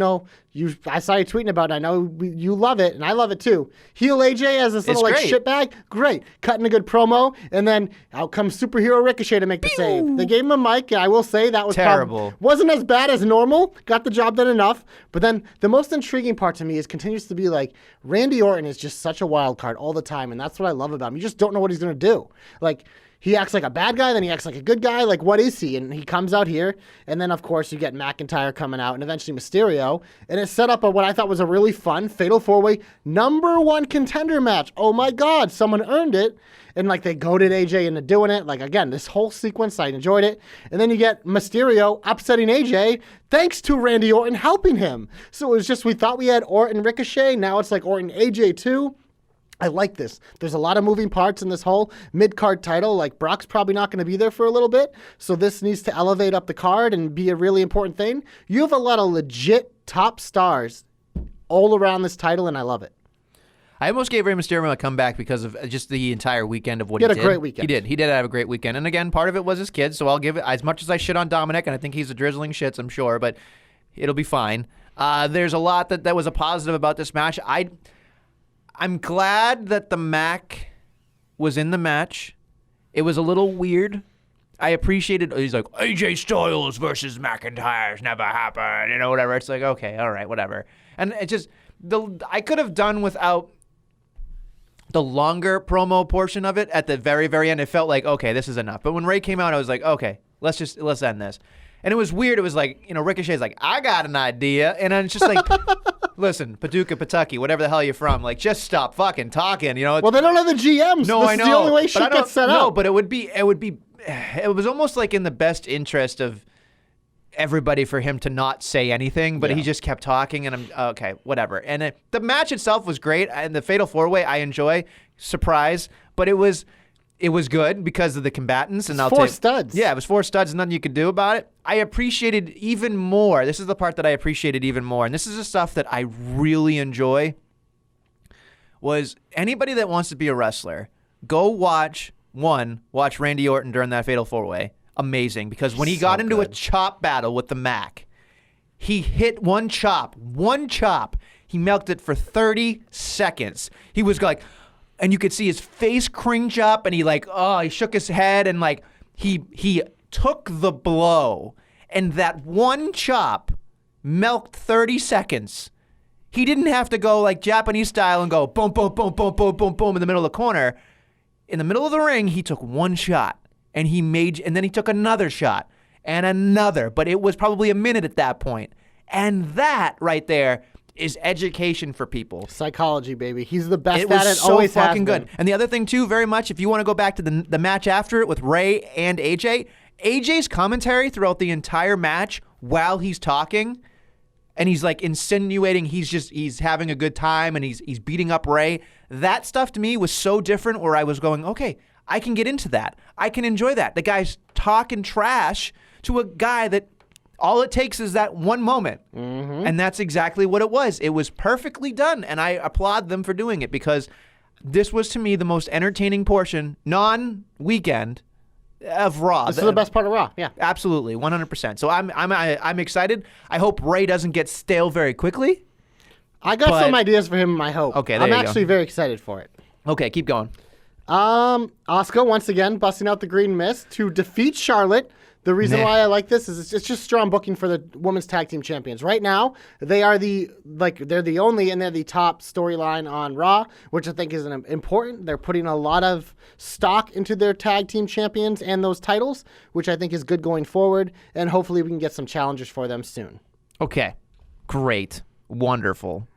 I saw you tweeting about it. I know you love it, and I love it too. Heel AJ as this little like great. shitbag, great. Cutting a good promo, and then out comes superhero Ricochet to make the save. They gave him a mic. I will say that was Terrible. wasn't as bad as normal. Got the job done enough. But then the most intriguing part to me continues to be like Randy Orton is just such a wild card all the time, and that's what I love about him. You just don't know what he's gonna do. Like he acts like a bad guy, then he acts like a good guy. Like, what is he? And he comes out here, and then, of course, you get McIntyre coming out, and eventually Mysterio. And it set up what I thought was a really fun Fatal 4-Way #1 contender match. Oh, my God, someone earned it. And, like, they goaded AJ into doing it. Like, again, this whole sequence, I enjoyed it. And then you get Mysterio upsetting AJ thanks to Randy Orton helping him. So it was just, we thought we had Orton Ricochet. Now it's like Orton AJ too. I like this. There's a lot of moving parts in this whole mid-card title. Like, Brock's probably not going to be there for a little bit, so this needs to elevate up the card and be a really important thing. You have a lot of legit top stars all around this title, and I love it. I almost gave Rey Mysterio a comeback because of just the entire weekend of what he did. He had a great weekend. He did have a great weekend. And again, part of it was his kids, so I'll give it, as much as I shit on Dominic, and I think he's a drizzling shits, I'm sure, but it'll be fine. There's a lot that was a positive about this match. I'm glad that the Mac was in the match. It was a little weird. I appreciated, he's like, AJ Styles versus McIntyre's never happened, whatever. It's like, okay, all right, whatever. And it just, I could have done without the longer promo portion of it at the very, very end. It felt like, okay, this is enough. But when Ray came out, I was like, okay, let's end this. And it was weird. It was like, Ricochet's like, I got an idea. And then it's just like, listen, Paducah, Pawtucket, whatever the hell you're from, like, just stop fucking talking, Well, they don't have the GMs. No, this I know. is the only way shit gets set up. No, but it was almost like in the best interest of everybody for him to not say anything, but he just kept talking, and I'm, okay, whatever. And the match itself was great, and the Fatal 4-Way I enjoy, surprise, but it was good because of the combatants. And four studs. Yeah, it was 4 studs, nothing you could do about it. I appreciated even more, this is the part that I appreciated even more, and this is the stuff that I really enjoy, was anybody that wants to be a wrestler, go watch Randy Orton during that Fatal 4-Way. Amazing, because when he got into a chop battle with the Mac, he hit one chop, he milked it for 30 seconds. He was like, and you could see his face cringe up, and he shook his head, and like he took the blow, and that one chop milked 30 seconds. He didn't have to go like Japanese style and go boom, boom, boom, boom, boom, boom, boom in the middle of the corner. In the middle of the ring, he took one shot. And then he took another shot and another, but it was probably a minute at that point. And that right there is education for people. Psychology, baby. He's the best it at it. Was so always fucking has good. been. And the other thing too, very much, if you want to go back to the match after it with Ray and AJ's commentary throughout the entire match while he's talking, and he's like insinuating he's having a good time and he's beating up Ray. That stuff to me was so different, where I was going, okay, I can get into that. I can enjoy that. The guy's talking trash to a guy that all it takes is that one moment. Mm-hmm. And that's exactly what it was. It was perfectly done. And I applaud them for doing it, because this was, to me, the most entertaining portion, non-weekend, of Raw. This is the best part of Raw. Yeah. Absolutely. 100%. So I'm excited. I hope Ray doesn't get stale very quickly. I got some ideas for him, I hope. Okay, there I'm you go. actually very excited for it. Okay, keep going. Asuka once again busting out the green mist to defeat Charlotte. The reason why I like this is it's just strong booking for the women's tag team champions. Right now, they're the only and they're the top storyline on Raw, which I think is important. They're putting a lot of stock into their tag team champions and those titles, which I think is good going forward. And hopefully we can get some challengers for them soon. Okay, great, wonderful.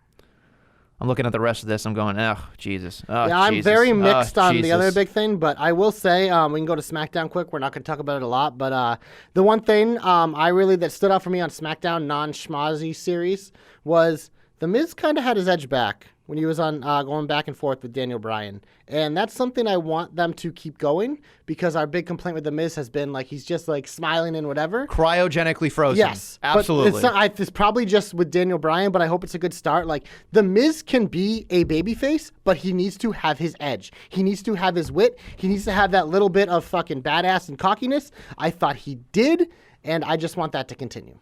I'm looking at the rest of this. I'm going, oh, Jesus. Oh, yeah, I'm Jesus. very mixed on Jesus. the other big thing, but I will say, we can go to SmackDown quick. We're not going to talk about it a lot, but the one thing that stood out for me on SmackDown non-schmozzy series was The Miz kind of had his edge back when he was on going back and forth with Daniel Bryan. And that's something I want them to keep going, because our big complaint with The Miz has been like he's just like smiling and whatever. Cryogenically frozen. Yes. Absolutely. But it's probably just with Daniel Bryan, but I hope it's a good start. Like, The Miz can be a babyface, but he needs to have his edge. He needs to have his wit. He needs to have that little bit of fucking badass and cockiness. I thought he did, and I just want that to continue.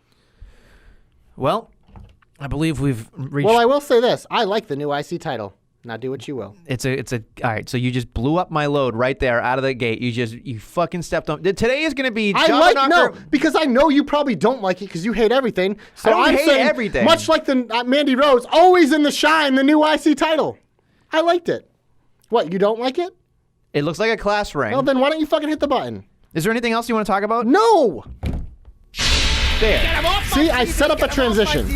Well, I believe we've reached... Well, I will say this. I like the new IC title. Now do what you will. It's a all right, so you just blew up my load right there out of the gate. You fucking stepped on. Today is going to be because I know you probably don't like it because you hate everything. So I'm saying, saying everything. Much like the Mandy Rose, always in the shine, the new IC title. I liked it. What, you don't like it? It looks like a class ring. Well, then why don't you fucking hit the button? Is there anything else you want to talk about? No! There. See, I set up a transition,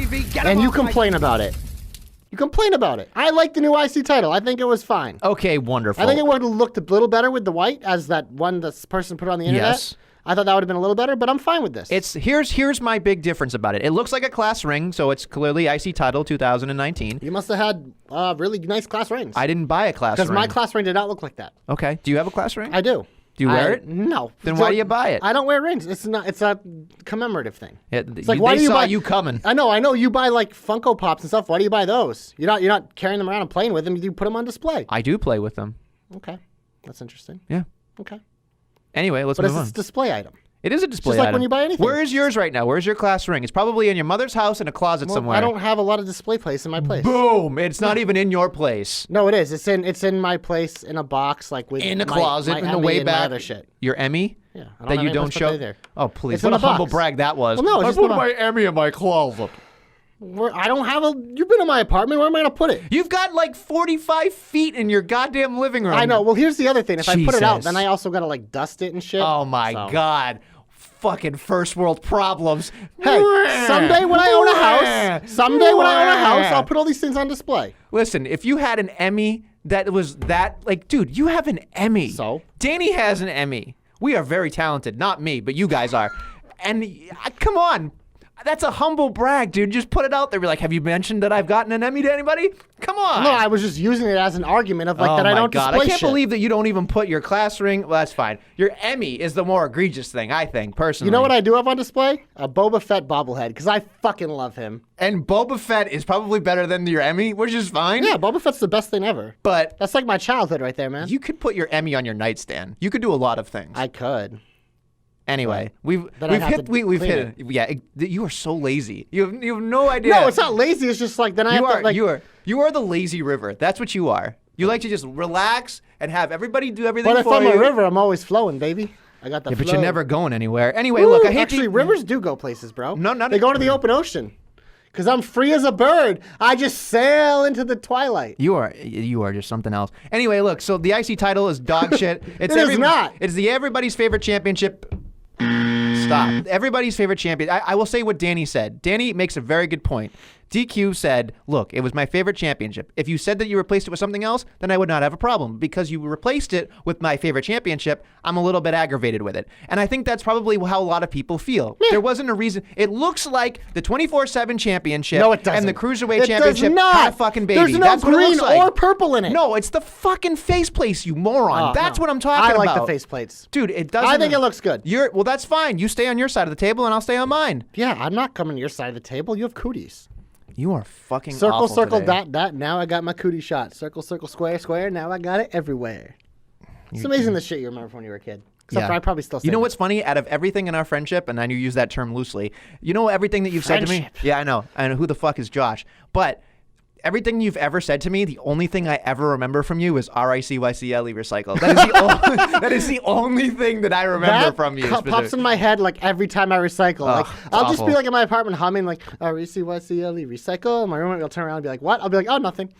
and you complain about it. You complain about it. I like the new IC title. I think it was fine. Okay, wonderful. I think it would have looked a little better with the white, as that one this person put on the internet. Yes. I thought that would have been a little better, but I'm fine with this. Here's my big difference about it. It looks like a class ring, so it's clearly IC title 2019. You must have had really nice class rings. I didn't buy a class ring. Because my class ring did not look like that. Okay. Do you have a class ring? I do. Do you wear it? No. Then why do you buy it? I don't wear rings. It's a commemorative thing. It's like, why they do you saw buy, you coming. I know. You buy like Funko Pops and stuff. Why do you buy those? You're not carrying them around and playing with them. You put them on display. I do play with them. Okay. That's interesting. Yeah. Okay. Anyway, let's But move it's on. a display item. It is a display just like item. when you buy anything. Where is yours right now? Where's your class ring? It's probably in your mother's house in a closet Well, somewhere. I don't have a lot of display place in my place. Boom! It's not even in your place. No, it is. It's in my place in a box, like with In a my- closet my in the Emmy way and my back. other shit. Your Emmy? Yeah. I don't That have you any don't place to show. put it there. Oh please! It's What in a the humble box. brag that was. Well, no, it's I just put in the my Emmy in my closet. I don't have a. You've been in my apartment. Where am I gonna put it? You've got like 45 feet in your goddamn living room. I know. Well, here's the other thing. If I put it out, Jesus. then I also gotta like dust it and shit. Oh my So. God. Fucking first world problems. Hey, someday when I own a house, I'll put all these things on display. Listen, if you had an Emmy that was that, like, dude, you have an Emmy. So? Danny has an Emmy. We are very talented. Not me, but you guys are. And come on. That's a humble brag, dude. Just put it out there. Be like, have you mentioned that I've gotten an Emmy to anybody? Come on. No, I was just using it as an argument of like that I don't God. display I can't shit. believe that you don't even put your class ring. Well, that's fine. Your Emmy is the more egregious thing, I think, personally. You know what I do have on display? A Boba Fett bobblehead, because I fucking love him. And Boba Fett is probably better than your Emmy, which is fine. Yeah, Boba Fett's the best thing ever. But That's like my childhood right there, man. you could put your Emmy on your nightstand. You could do a lot of things. I could. Anyway, we've Then I'd have hit to we've clean hit it. Yeah, you are so lazy. You have no idea. No, it's not lazy. It's just like then I You have are to like. you are the lazy river. That's what you are. You like to just relax and have everybody do everything But if for I'm you. a river, I'm always flowing, baby. I got the Yeah, flow. but you're never going anywhere. Anyway, Woo, look, I hate actually, to, rivers do go places, bro. No, not- They go to the open ocean. Because I'm free as a bird. I just sail into the twilight. You are just something else. Anyway, look, so the IC title is dog shit. It's It is not. It's the everybody's favorite championship. Stop. Everybody's favorite champion. I will say what Danny said. Danny makes a very good point. DQ said, look, it was my favorite championship. If you said that you replaced it with something else, then I would not have a problem. Because you replaced it with my favorite championship, I'm a little bit aggravated with it. And I think that's probably how a lot of people feel. There wasn't a reason. It looks like the 24/7 championship No, it doesn't. and the Cruiserweight It championship does not. had a fucking baby. There's no That's what it green looks like. or purple in it. No, it's the fucking faceplates, you moron. Oh, That's no. what I'm talking I like about. the faceplates. Dude, it doesn't. I think it looks good. Well, that's fine. You stay on your side of the table, and I'll stay on mine. Yeah, I'm not coming to your side of the table. You have cooties. You are fucking Circle, awful circle, today. dot, dot. Now I got my cootie shot. Circle, circle, square, square. Now I got it everywhere. It's amazing the shit you remember from when you were a kid. Except for I probably still say You know that. what's funny? Out of everything in our friendship, and I know you use that term loosely, you know everything that you've said to me? Friendship. Yeah, I know. I know who the fuck is Josh. But everything you've ever said to me, the only thing I ever remember from you is RICYCLE recycle. That is the only, that is the only thing that I remember That from you. pops in my head like every time I recycle. Like Ugh, it's I'll just be awful. like in my apartment humming like RECYCLE recycle. And my roommate will turn around and be like, "What?" I'll be like, "Oh, nothing."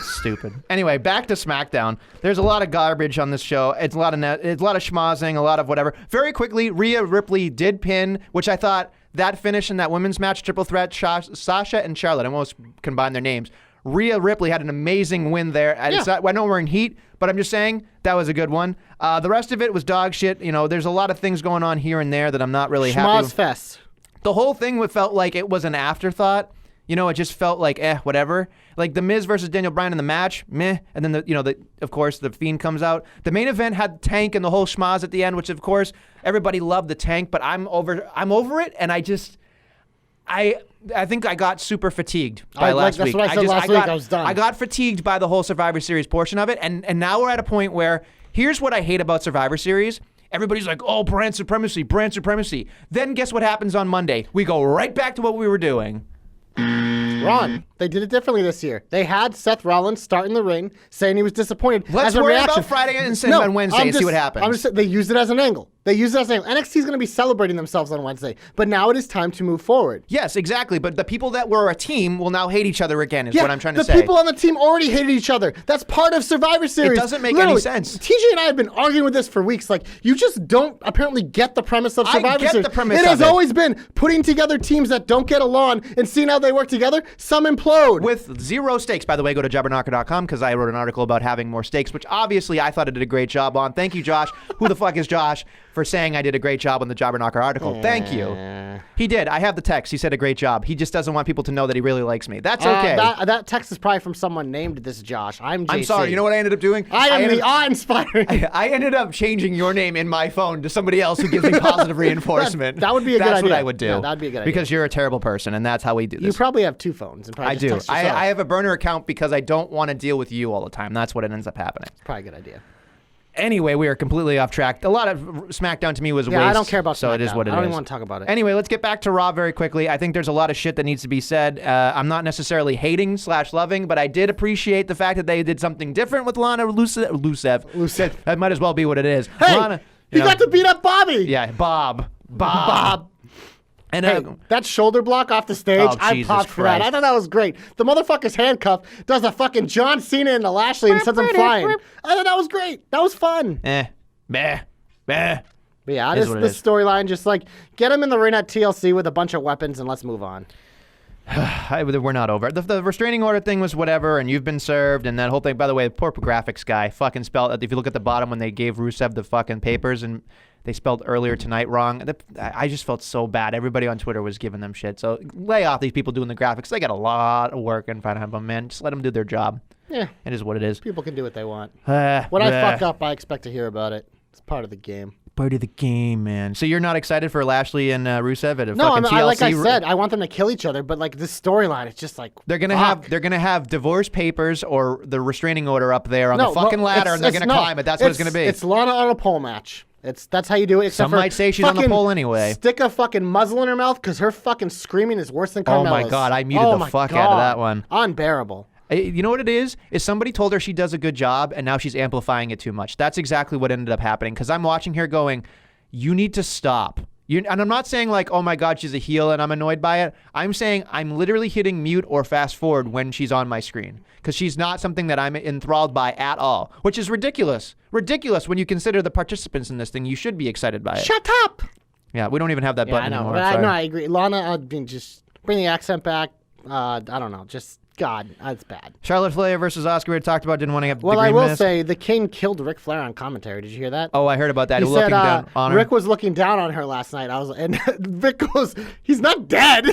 Stupid. Anyway, back to SmackDown. There's a lot of garbage on this show. It's a lot of schmozzing, a lot of whatever. Very quickly, Rhea Ripley did pin, which I thought that finish in that women's match, triple threat, Sasha and Charlotte. I almost combined their names. Rhea Ripley had an amazing win there. And it's not, I know we're in heat, but I'm just saying that was a good one. The rest of it was dog shit. You know, there's a lot of things going on here and there that I'm not really happy Schmoz with. fest. The whole thing felt like it was an afterthought. You know, it just felt like, whatever. Like The Miz versus Daniel Bryan in the match, meh. And then, of course, the Fiend comes out. The main event had Tank and the whole schmoz at the end, which, of course, everybody loved the Tank. But I'm over it, and I think I got super fatigued by last that's week. what I said last week. I was done. I got fatigued by the whole Survivor Series portion of it, and now we're at a point where here's what I hate about Survivor Series. Everybody's like, oh, brand supremacy, brand supremacy. Then guess what happens on Monday? We go right back to what we were doing. Ron, they did it differently this year. They had Seth Rollins start in the ring saying he was disappointed. Let's as a worry reaction. about Friday and on Wednesday and see what happens. They used it as an angle. They use it as a name. NXT is going to be celebrating themselves on Wednesday, but now it is time to move forward. Yes, exactly. But the people that were a team will now hate each other again, is what I'm trying to say. The people on the team already hated each other. That's part of Survivor Series. It doesn't make any sense. TJ and I have been arguing with this for weeks. Like, you just don't apparently get the premise of Survivor Series. I get the premise It has of it. always been putting together teams that don't get along and seeing how they work together. Some implode. With 0 stakes, by the way, go to jobberknocker.com because I wrote an article about having more stakes, which obviously I thought I did a great job on. Thank you, Josh. Who the fuck is Josh for saying I did a great job on the Jobber Knocker article? Thank you. He did. I have the text. He said a great job. He just doesn't want people to know that he really likes me. That's okay. That text is probably from someone named this Josh. I'm JC. I'm sorry. You know what I ended up doing? I am the awe-inspiring. I ended up changing your name in my phone to somebody else who gives me positive reinforcement. That would be a good idea. That's what I would do. Yeah, that'd be a good idea. Because you're a terrible person, and that's how we do this. You probably have 2 phones. And probably I just do. text yourself. I have a burner account because I don't want to deal with you all the time. That's what it ends up happening. Probably a good idea. Anyway, we are completely off track. A lot of SmackDown to me was a waste. I don't care about so SmackDown. it is what it is. I don't even want to talk about it. Anyway, let's get back to Raw very quickly. I think there's a lot of shit that needs to be said. I'm not necessarily hating / loving, but I did appreciate the fact that they did something different with Lana Rusev. That might as well be what it is. Hey, Lana, he got to beat up Bobby. Yeah, Bob. And Hey, that shoulder block off the stage, Oh, I Jesus popped for that. Christ. I thought that was great. The motherfucker's handcuff does a fucking John Cena into Lashley and sends him flying. I thought that was great. That was fun. Meh. But yeah, Is what it this is. storyline, just like, get him in the ring at TLC with a bunch of weapons and let's move on. We're not over. The restraining order thing was whatever, and you've been served, and that whole thing. By the way, poor graphics guy fucking spelled. If you look at the bottom when they gave Rusev the fucking papers and they spelled earlier tonight wrong, I just felt so bad. Everybody on Twitter was giving them shit. So lay off these people doing the graphics. They got a lot of work in front of them, man. Just let them do their job. Yeah. It is what it is. People can do what they want. When I fuck up, I expect to hear about it. It's part of the game. Part of the game, man. So you're not excited for Lashley and Rusev at a No, fucking TLC? like I said, I want them to kill each other, but like this storyline, it's just like They're gonna have divorce papers or the restraining order up there on the fucking ladder, and they're gonna climb it. That's what it's gonna be. It's Lana on a pole match. That's how you do it. Some might say she's on the pole anyway. Stick a fucking muzzle in her mouth because her fucking screaming is worse than Carmella's. Oh my God, I muted the fuck out of that one. Unbearable. You know what it is? Is somebody told her she does a good job, and now she's amplifying it too much. That's exactly what ended up happening. Because I'm watching her going, you need to stop. And I'm not saying like, oh my God, she's a heel and I'm annoyed by it. I'm saying I'm literally hitting mute or fast forward when she's on my screen. Because she's not something that I'm enthralled by at all. Which is ridiculous. Ridiculous when you consider the participants in this thing. You should be excited by it. Shut up. Yeah, we don't even have that button I know. anymore. Sorry. No, I agree. Lana, I mean, just bring the accent back. I don't know. Just, God, that's bad. Charlotte Flair versus Asuka, we had talked about, didn't want to have Well, the I will minutes. say, the King killed Ric Flair on commentary. Did you hear that? Oh, I heard about that. He said looking down on her. Rick was looking down on her last night. And Rick goes, he's not dead.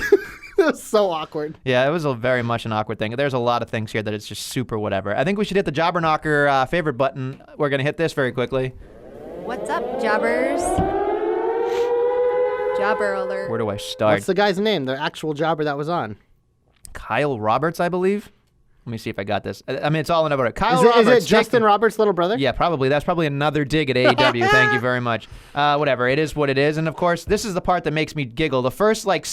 It was so awkward. Yeah, it was very much an awkward thing. There's a lot of things here that it's just super whatever. I think we should hit the Jobber Knocker favorite button. We're going to hit this very quickly. What's up, jobbers? Jobber alert. Where do I start? What's the guy's name? The actual jobber that was on. Kyle Roberts, I believe. Let me see if I got this. I mean, it's all in about it. Kyle Is Roberts. it Justin Roberts' little brother? Yeah, probably. That's probably another dig at AEW. Thank you very much. Whatever. It is what it is. And, of course, this is the part that makes me giggle. The first, like,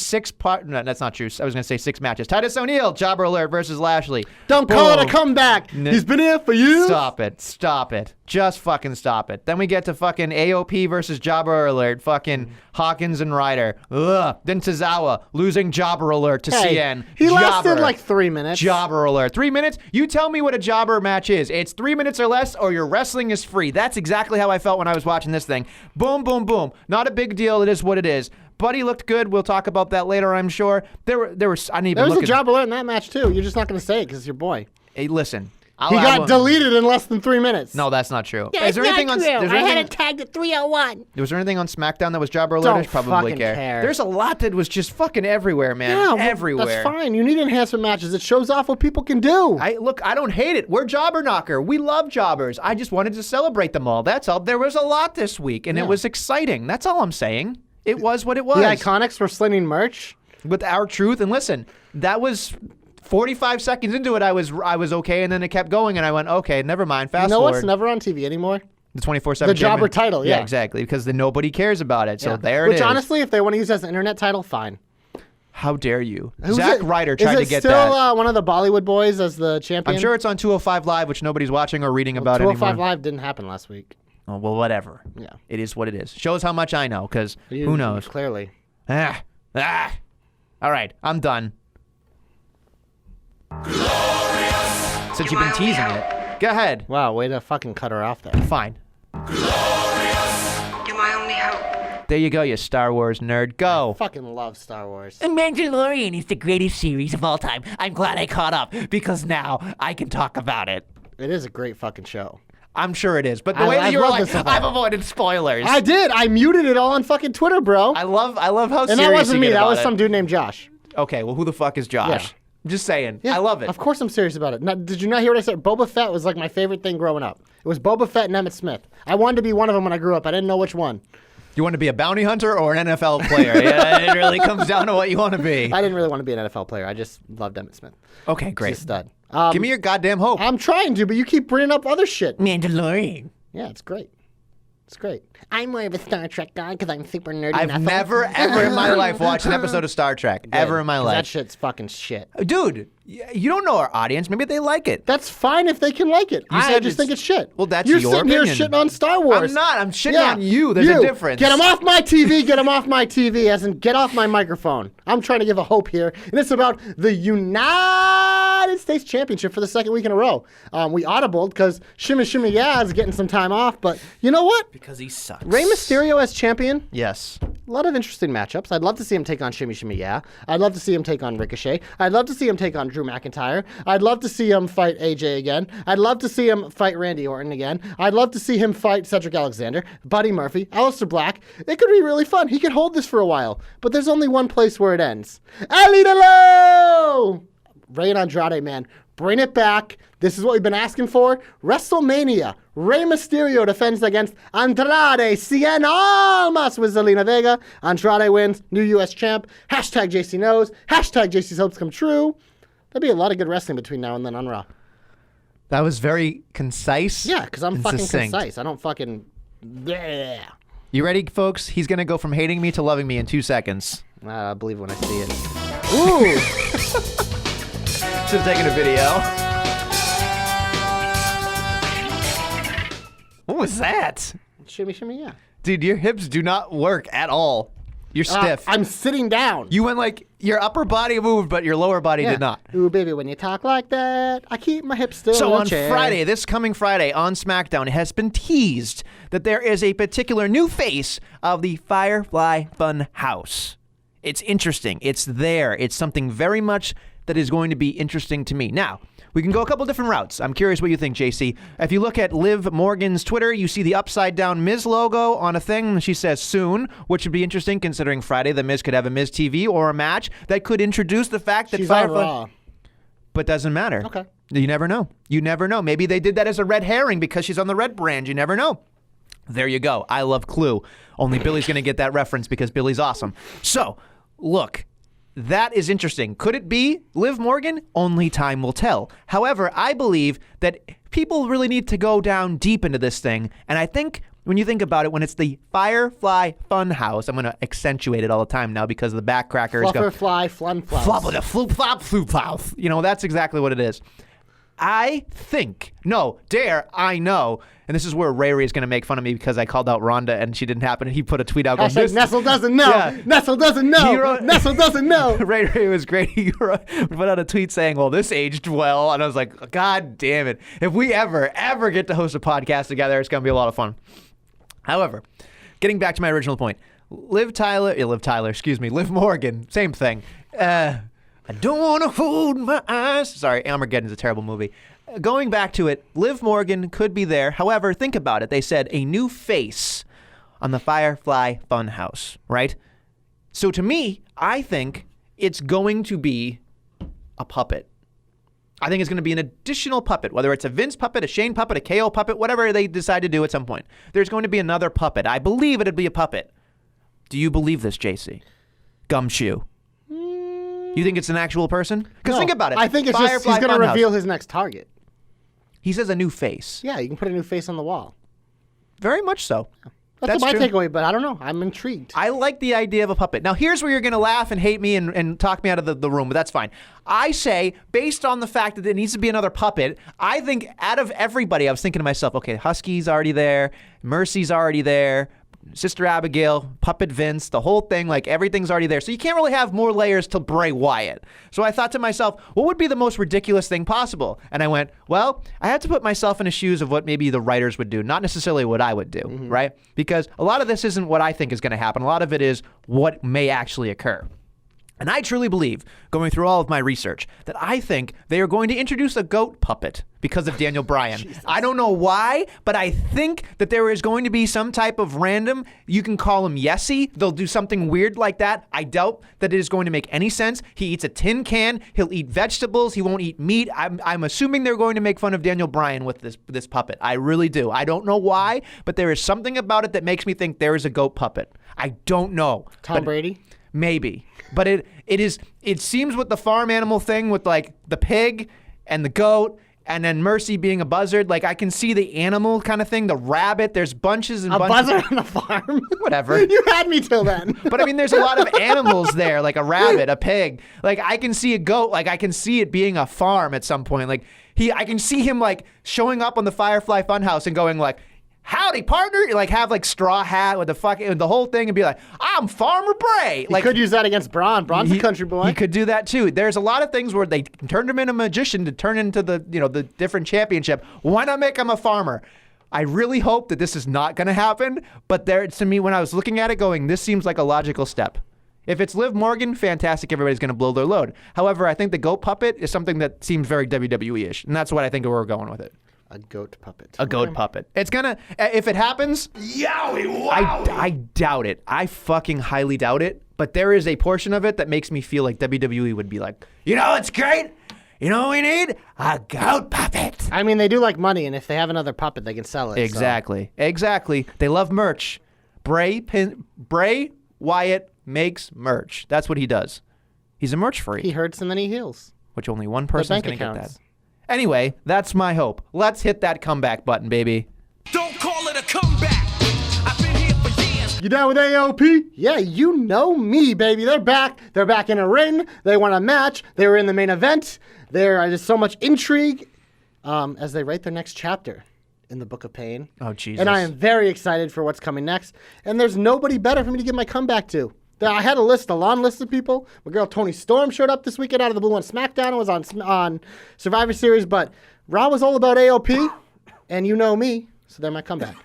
no, that's not true. I was going to say 6 matches. Titus O'Neil, Jobber Alert versus Lashley. Don't call it a Boom. comeback. He's been here for you. Stop it. Stop it. Just fucking stop it. Then we get to fucking AOP versus Jobber Alert. Fucking Hawkins and Ryder. Ugh. Then Tozawa losing Jobber Alert to CN. He lasted Jobber. like 3 minutes. Jobber Alert. 3 minutes? You tell me what a jobber match is. It's 3 minutes or less, or your wrestling is free. That's exactly how I felt when I was watching this thing. Boom, boom, boom. Not a big deal. It is what it is. Buddy looked good. We'll talk about that later, I'm sure. There were. I didn't even There was look a jobber alert in that match, too. You're just not going to say it because it's your boy. Hey, listen. He got deleted in less than 3 minutes. No, that's not true. Yeah, Is there anything on? I had anything, it tagged at 301. was there anything on SmackDown that was jobber alert? Don't I should probably fucking care. care. There's a lot that was just fucking everywhere, man. Yeah, well, everywhere. That's fine. You need enhancement matches. It shows off what people can do. I don't hate it. We're Jobber Knocker. We love jobbers. I just wanted to celebrate them all. That's all. There was a lot this week, and it was exciting. That's all I'm saying. It was what it was. The Iconics were slinging merch. With our truth. And listen, that was 45 seconds into it. I was okay, and then it kept going, and I went, okay, never mind. Fast You know forward. what's never on TV anymore? The 24/7. The jobber title, yeah. exactly. Because then nobody cares about it. So Yeah. there it is. Which honestly, if they want to use it as an internet title, fine. How dare you? Who's Zack it? Ryder tried to Is it get still that. one of the Bollywood boys as the champion? I'm sure it's on 205 Live, which nobody's watching or reading about 205 anymore. Live didn't happen last week. Oh, well, whatever. Yeah. It is what it is. Shows how much I know, because who knows? Clearly. All right, I'm done. Glorious. Since you've been teasing it, go ahead. Wow, way to fucking cut her off there. Fine. You're my only hope. There you go, you Star Wars nerd. Go. Fucking love Star Wars. Mandalorian is the greatest series of all time. I'm glad I caught up because now I can talk about it. It is a great fucking show. I'm sure it is, but the I- way that I you were love like, this about I've it. avoided spoilers. I did. I muted it all on fucking Twitter, bro. I love how serious and that wasn't you me. get That about was it. some dude named Josh. Okay, well, who the fuck is Josh? Yeah. I'm just saying. Yeah, I love it. Of course I'm serious about it. Now, did you not hear what I said? Boba Fett was like my favorite thing growing up. It was Boba Fett and Emmitt Smith. I wanted to be one of them when I grew up. I didn't know which one. You want to be a bounty hunter or an NFL player? Yeah, it really comes down to what you want to be. I didn't really want to be an NFL player. I just loved Emmitt Smith. Okay, He's a great. stud. Give me your goddamn hope. I'm trying to, but you keep bringing up other shit. Mandalorian. Yeah, it's great. It's great. I'm more of a Star Trek guy because I'm super nerdy. I've enough. never, ever in my life watched an episode of Star Trek. Ever in my 'Cause life. That shit's fucking shit. Dude, you don't know our audience. Maybe they like it. That's fine if they can like it. I said just think it's shit. Well, that's You're your sitting here opinion. shitting on Star Wars. I'm not. I'm shitting on you. There's a difference. Get him off my TV. Get him off my TV. As in, get off my microphone. I'm trying to give a hope here, and it's about the United States Championship for the second week in a row. We audibled because Shimmy Shimmy Yeah is getting some time off, but you know what? Because he sucks. Rey Mysterio as champion. Yes. A lot of interesting matchups. I'd love to see him take on Shimmy Shimmy Yeah. I'd love to see him take on Ricochet. I'd love to see him take on Drew McIntyre. I'd love to see him fight AJ again. I'd love to see him fight Randy Orton again. I'd love to see him fight Cedric Alexander, Buddy Murphy, Aleister Black. It could be really fun. He could hold this for a while. But there's only one place where it ends. Alidalo! Rey and Andrade, man. Bring it back. This is what we've been asking for. WrestleMania. Rey Mysterio defends against Andrade Cien Almas with Zelina Vega. Andrade wins. New U.S. champ. Hashtag JC knows. Hashtag JC's hopes come true. There'll be a lot of good wrestling between now and then on Raw. That was very concise. Yeah, because I'm and fucking succinct. concise. I don't fucking... Yeah. You ready, folks? He's going to go from hating me to loving me in 2 seconds. I believe when I see it. Ooh! Should have taken a video. What was that? Shimmy, shimmy, yeah. Dude, your hips do not work at all. You're stiff. I'm sitting down. You went like your upper body moved, but your lower body Yeah. did not. Ooh, baby, when you talk like that, I keep my hips still So in a on chair. Friday, this coming Friday on Smackdown, it has been teased that there is a particular new face of the Firefly Fun House. It's interesting. It's there. It's something very much that is going to be interesting to me. Now, we can go a couple different routes. I'm curious what you think, JC. If you look at Liv Morgan's Twitter, you see the upside down Miz logo on a thing. She says soon, which would be interesting considering Friday the Miz could have a Miz TV or a match that could introduce the fact that She's on Firefly... Raw. But doesn't matter. Okay. You never know. You never know. Maybe they did that as a red herring because she's on the red brand. You never know. There you go. I love Clue. Only Billy's going to get that reference because Billy's awesome. So, look, that is interesting. Could it be Liv Morgan? Only time will tell. However, I believe that people really need to go down deep into this thing. And I think when you think about it, when it's the Firefly Fun House, I'm going to accentuate it all the time now because the back crackers go... Fluffer, fly, flun, flounce. Flop with a floop flop floop flop. You know, that's exactly what it is. I think, no, dare, I know, and this is where Ray is going to make fun of me because I called out Rhonda and she didn't happen, and he put a tweet out going, Hashtag Nestle doesn't know. Yeah. Nestle doesn't know. Nestle doesn't know. Ray was great. He put out a tweet saying, well, this aged well, and I was like, God damn it. If we ever get to host a podcast together, it's going to be a lot of fun. However, getting back to my original point, Liv Morgan, same thing. I don't want to hold my eyes. Sorry, Armageddon's a terrible movie. Going back to it, Liv Morgan could be there. However, think about it. They said a new face on the Firefly Funhouse, right? So to me, I think it's going to be a puppet. I think it's going to be an additional puppet, whether it's a Vince puppet, a Shane puppet, a KO puppet, whatever they decide to do at some point. There's going to be another puppet. I believe it'd be a puppet. Do you believe this, JC? Gumshoe. You think it's an actual person? Because No, think about it. I think it's just he's going to reveal his next target. He says a new face. Yeah, you can put a new face on the wall. Very much so. That's my true. takeaway, but I don't know. I'm intrigued. I like the idea of a puppet. Now, here's where you're going to laugh and hate me and talk me out of the room, but that's fine. I say, based on the fact that there needs to be another puppet, I think out of everybody, I was thinking to myself, okay, Husky's already there, Mercy's already there, Sister Abigail, Puppet Vince, the whole thing, like everything's already there. So you can't really have more layers to Bray Wyatt. So I thought to myself, what would be the most ridiculous thing possible? And I went, well, I had to put myself in the shoes of what maybe the writers would do, not necessarily what I would do, right? Because a lot of this isn't what I think is going to happen. A lot of it is what may actually occur. And I truly believe, going through all of my research, that I think they are going to introduce a goat puppet because of Daniel Bryan. I don't know why, but I think that there is going to be some type of random, you can call him Yessie. They'll do something weird like that. I doubt that it is going to make any sense. He eats a tin can. He'll eat vegetables. He won't eat meat. I'm assuming they're going to make fun of Daniel Bryan with this puppet. I really do. I don't know why, but there is something about it that makes me think there is a goat puppet. I don't know. Tom Brady? Maybe. But it seems with the farm animal thing with like the pig and the goat and then Mercy being a buzzard, like I can see the animal kind of thing, the rabbit, there's bunches and A bunches. buzzard on a farm? Whatever. You had me till then. But I mean, there's a lot of animals there, like a rabbit, a pig. Like I can see a goat, like I can see it being a farm at some point. Like I can see him like showing up on the Firefly Funhouse and going like, howdy, partner. Like have like straw hat with the whole thing and be like, I'm Farmer Bray. He Like could use that against Braun. Braun's a country boy. He could do that too. There's a lot of things where they turned him into a magician to turn into the different championship. Why not make him a farmer? I really hope that this is not going to happen. But to me, when I was looking at it, going, this seems like a logical step. If it's Liv Morgan, fantastic. Everybody's going to blow their load. However, I think the goat puppet is something that seems very WWE-ish, and that's what I think we're going with it. A goat puppet. A goat puppet. It's gonna, if it happens, I doubt it. I fucking highly doubt it. But there is a portion of it that makes me feel like WWE would be like, you know, it's great. You know what we need? A goat puppet. I mean, they do like money, and if they have another puppet, they can sell it. Exactly. Exactly. They love merch. Bray Wyatt makes merch. That's what he does. He's a merch freak. He hurts and then he heals. Which only one person is bank going to get accounts. that. Anyway, that's my hope. Let's hit that comeback button, baby. Don't call it a comeback. I've been here for years. You down with AOP? Yeah, you know me, baby. They're back. They're back in a ring. They won a match. They were in the main event. There is so much intrigue as they write their next chapter in the Book of Pain. Oh, Jesus. And I am very excited for what's coming next. And there's nobody better for me to give my comeback to. I had a long list of people. My girl Toni Storm showed up this weekend out of the blue on Smackdown. It was on Survivor Series, but Raw was all about AOP, and you know me, so they're my comeback.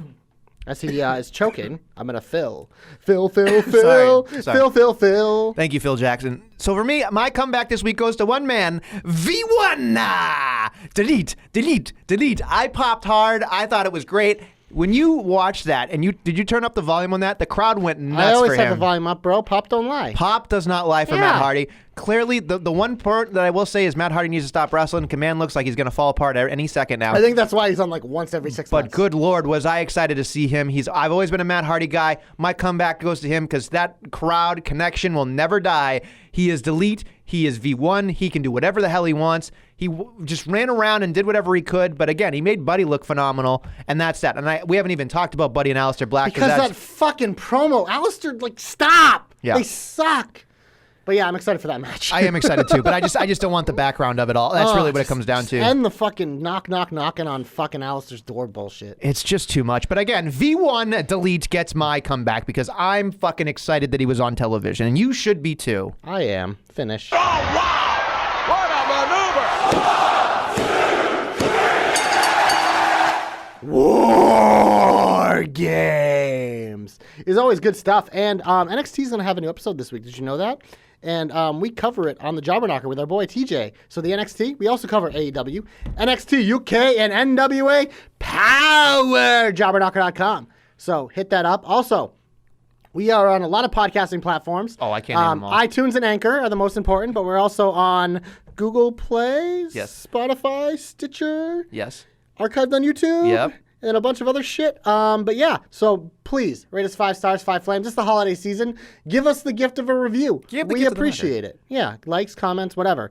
As he is choking, I'm gonna Phil. Sorry. Phil. Thank you, Phil Jackson. So for me, my comeback this week goes to one man, V1. Delete. I popped hard. I thought it was great. When you watched that, and did you turn up the volume on that? The crowd went nuts for him. I always have the volume up, bro. Pop don't lie. Pop does not lie for Matt Hardy. Clearly, the one part that I will say is Matt Hardy needs to stop wrestling. Command looks like he's going to fall apart any second now. I think that's why he's on like once every 6 months. But good Lord, was I excited to see him. I've always been a Matt Hardy guy. My comeback goes to him because that crowd connection will never die. He is Delete. He is V1. He can do whatever the hell he wants. He just ran around and did whatever he could. But again, he made Buddy look phenomenal. And that's that. And we haven't even talked about Buddy and Aleister Black. Because that fucking promo. Aleister, like, stop. Yeah. They suck. But yeah, I'm excited for that match. I am excited too, but I just don't want the background of it all. That's really what it comes down to. And the fucking knocking on fucking Aleister's door bullshit. It's just too much. But again, V1 Delete gets my comeback because I'm fucking excited that he was on television, and you should be too. I am. Finish. Oh, wow. What a maneuver. War Games is always good stuff. And NXT is going to have a new episode this week. Did you know that? And we cover it on the Jobber Knocker with our boy TJ. So the NXT, we also cover AEW, NXT UK, and NWA Power, jobberknocker.com. So hit that up. Also, we are on a lot of podcasting platforms. Oh, I can't name them all. iTunes and Anchor are the most important, but we're also on Google Play, Yes. Spotify, Stitcher, Yes. archived on YouTube. Yep. and a bunch of other shit. But yeah, so please rate us 5 stars, 5 flames. It's the holiday season. Give us the gift of a review. We appreciate it. Yeah, likes, comments, whatever.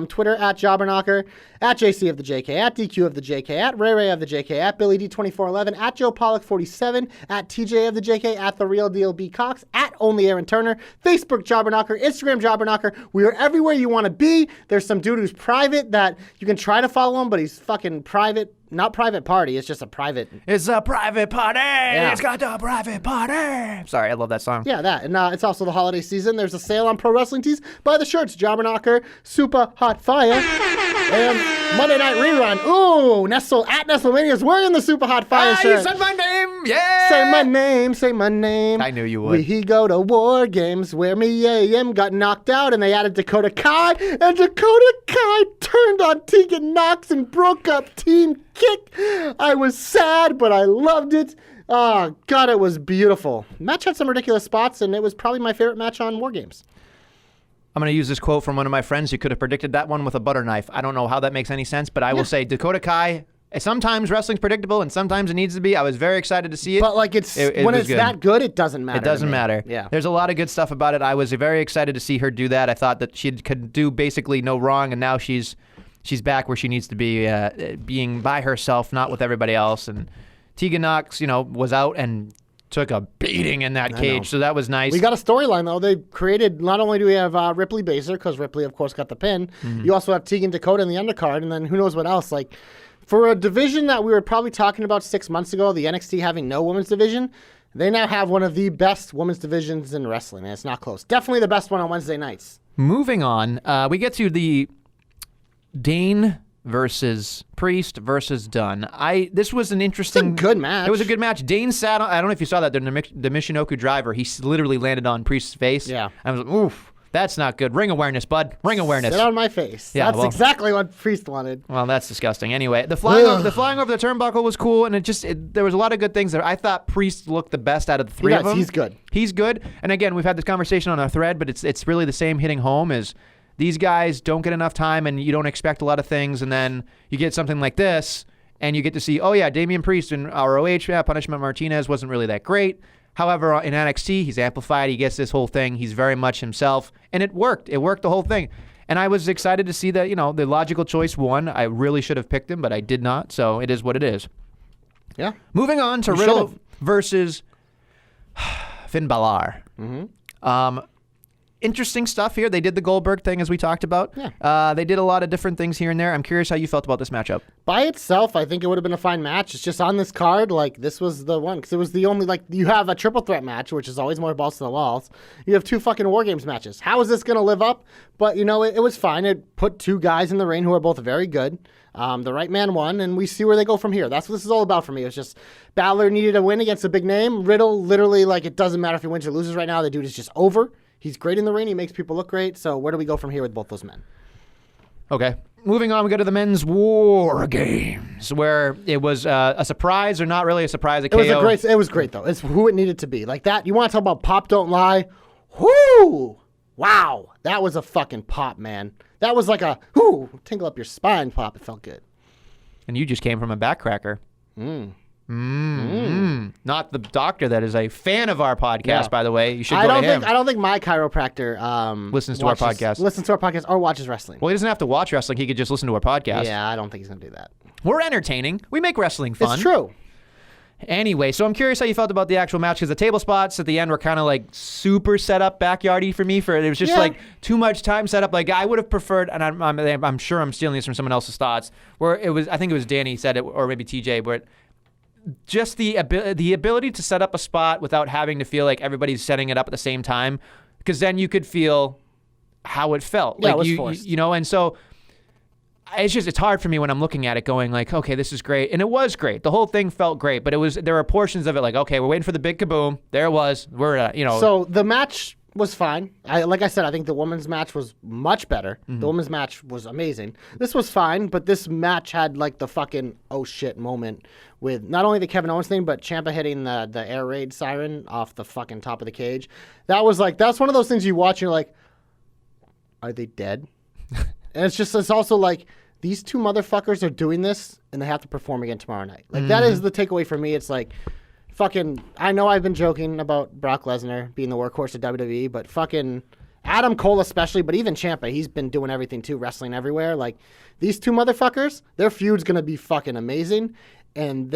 Twitter at Jobberknocker, at JC of the JK, at DQ of the JK, at Ray Ray of the JK, at Billy D2411, at Joe Pollock 47, at TJ of the JK, at The Real Deal B Cox, at Only Aaron Turner, Facebook Jobberknocker, Instagram Jobberknocker. We are everywhere you want to be. There's some dude who's private that you can try to follow him, but he's fucking private. Not private party. It's just a private. It's a private party. It's got the private party. Sorry, I love that song. Yeah, that. And it's also the holiday season. There's a sale on pro wrestling tees. Buy the shirts. Jobberknocker, Super Hot Fire, and Monday Night Rerun. Ooh, at Nestlemania is wearing the Super Hot Fire shirt. You said my name. Yeah. Say my name. Say my name. I knew you would. We go to war games where me AM got knocked out, and they added Dakota Kai, and Dakota Kai turned on Tegan Knox and broke up Team Kick. I was sad, but I loved it. Oh, God, it was beautiful. Match had some ridiculous spots, and it was probably my favorite match on War Games. I'm going to use this quote from one of my friends who could have predicted that one with a butter knife. I don't know how that makes any sense, but I will say Dakota Kai, sometimes wrestling's predictable, and sometimes it needs to be. I was very excited to see it. But, like, when it's that good, it doesn't matter. It doesn't matter. Yeah. There's a lot of good stuff about it. I was very excited to see her do that. I thought that she could do basically no wrong, and now she's back where she needs to be, being by herself, not with everybody else. And Tegan Knox, was out and took a beating in that cage, so that was nice. We got a storyline, though. They created, not only do we have Ripley Baser, because Ripley, of course, got the pin, you also have Tegan Dakota in the undercard, and then who knows what else. Like, for a division that we were probably talking about 6 months ago, the NXT having no women's division, they now have one of the best women's divisions in wrestling, and it's not close. Definitely the best one on Wednesday nights. Moving on, we get to the Dane versus Priest versus Dunn. This was an interesting... It's a good match. It was a good match. Dane sat on... I don't know if you saw that. The Michinoku driver, he literally landed on Priest's face. Yeah. I was like, oof, that's not good. Ring awareness, bud. Ring awareness. Sit on my face. Yeah, That's exactly what Priest wanted. Well, that's disgusting. Anyway, the flying over the turnbuckle was cool, and there was a lot of good things there. I thought Priest looked the best out of the three of them. He's good. He's good. And again, we've had this conversation on our thread, but it's really the same hitting home is these guys don't get enough time, and you don't expect a lot of things, and then you get something like this, and you get to see, oh yeah, Damian Priest in ROH, Punishment Martinez wasn't really that great. However, in NXT, he's amplified. He gets this whole thing. He's very much himself, and it worked. It worked the whole thing. And I was excited to see that, the logical choice won. I really should have picked him, but I did not, so it is what it is. Yeah. Moving on to Riddle versus Finn Balor. Interesting stuff here. They did the Goldberg thing, as we talked about. Yeah. They did a lot of different things here and there. I'm curious how you felt about this matchup. By itself, I think it would have been a fine match. It's just on this card, this was the one. Because it was the only, you have a triple threat match, which is always more balls to the walls. You have 2 fucking War Games matches. How is this going to live up? But, it was fine. It put 2 guys in the ring who are both very good. The right man won, and we see where they go from here. That's what this is all about for me. It's just Balor needed a win against a big name. Riddle, literally, it doesn't matter if he wins or loses right now. The dude is just over. He's great in the ring. He makes people look great. So where do we go from here with both those men? Okay. Moving on, we go to the men's War Games, where it was a surprise or not really a surprise. It was great, though. It's who it needed to be. Like that. You want to talk about pop, don't lie. Whoo! Wow. That was a fucking pop, man. That was like a, tingle up your spine pop. It felt good. And you just came from a backcracker. Not the doctor that is a fan of our podcast, by the way. You should go to him. I don't think my chiropractor listens to our podcast. Listens to our podcast or watches wrestling. Well, he doesn't have to watch wrestling. He could just listen to our podcast. Yeah, I don't think he's going to do that. We're entertaining. We make wrestling fun. It's true. Anyway, so I'm curious how you felt about the actual match, because the table spots at the end were kind of super set up backyardy for me. It was just too much time set up. I would have preferred, and I'm sure I'm stealing this from someone else's thoughts, where I think it was Danny said it, or maybe TJ, but just the ability to set up a spot without having to feel like everybody's setting it up at the same time, because then you could feel how it felt. Yeah, it was forced. And so it's hard for me when I'm looking at it going okay, this is great. And it was great. The whole thing felt great, but there were portions of it okay, we're waiting for the big kaboom. There it was. So the match was fine. Like I said, I think the women's match was much better. The women's match was amazing. This was fine, but this match had the fucking oh shit moment with not only the Kevin Owens thing, but Ciampa hitting the air raid siren off the fucking top of the cage. That was that's one of those things you watch and you're like, are they dead? And it's also these two motherfuckers are doing this, and they have to perform again tomorrow night. Like, that is the takeaway for me. It's like, fucking, I know I've been joking about Brock Lesnar being the workhorse of WWE, but fucking Adam Cole especially, but even Ciampa, he's been doing everything too, wrestling everywhere. Like, these two motherfuckers, their feud's going to be fucking amazing, and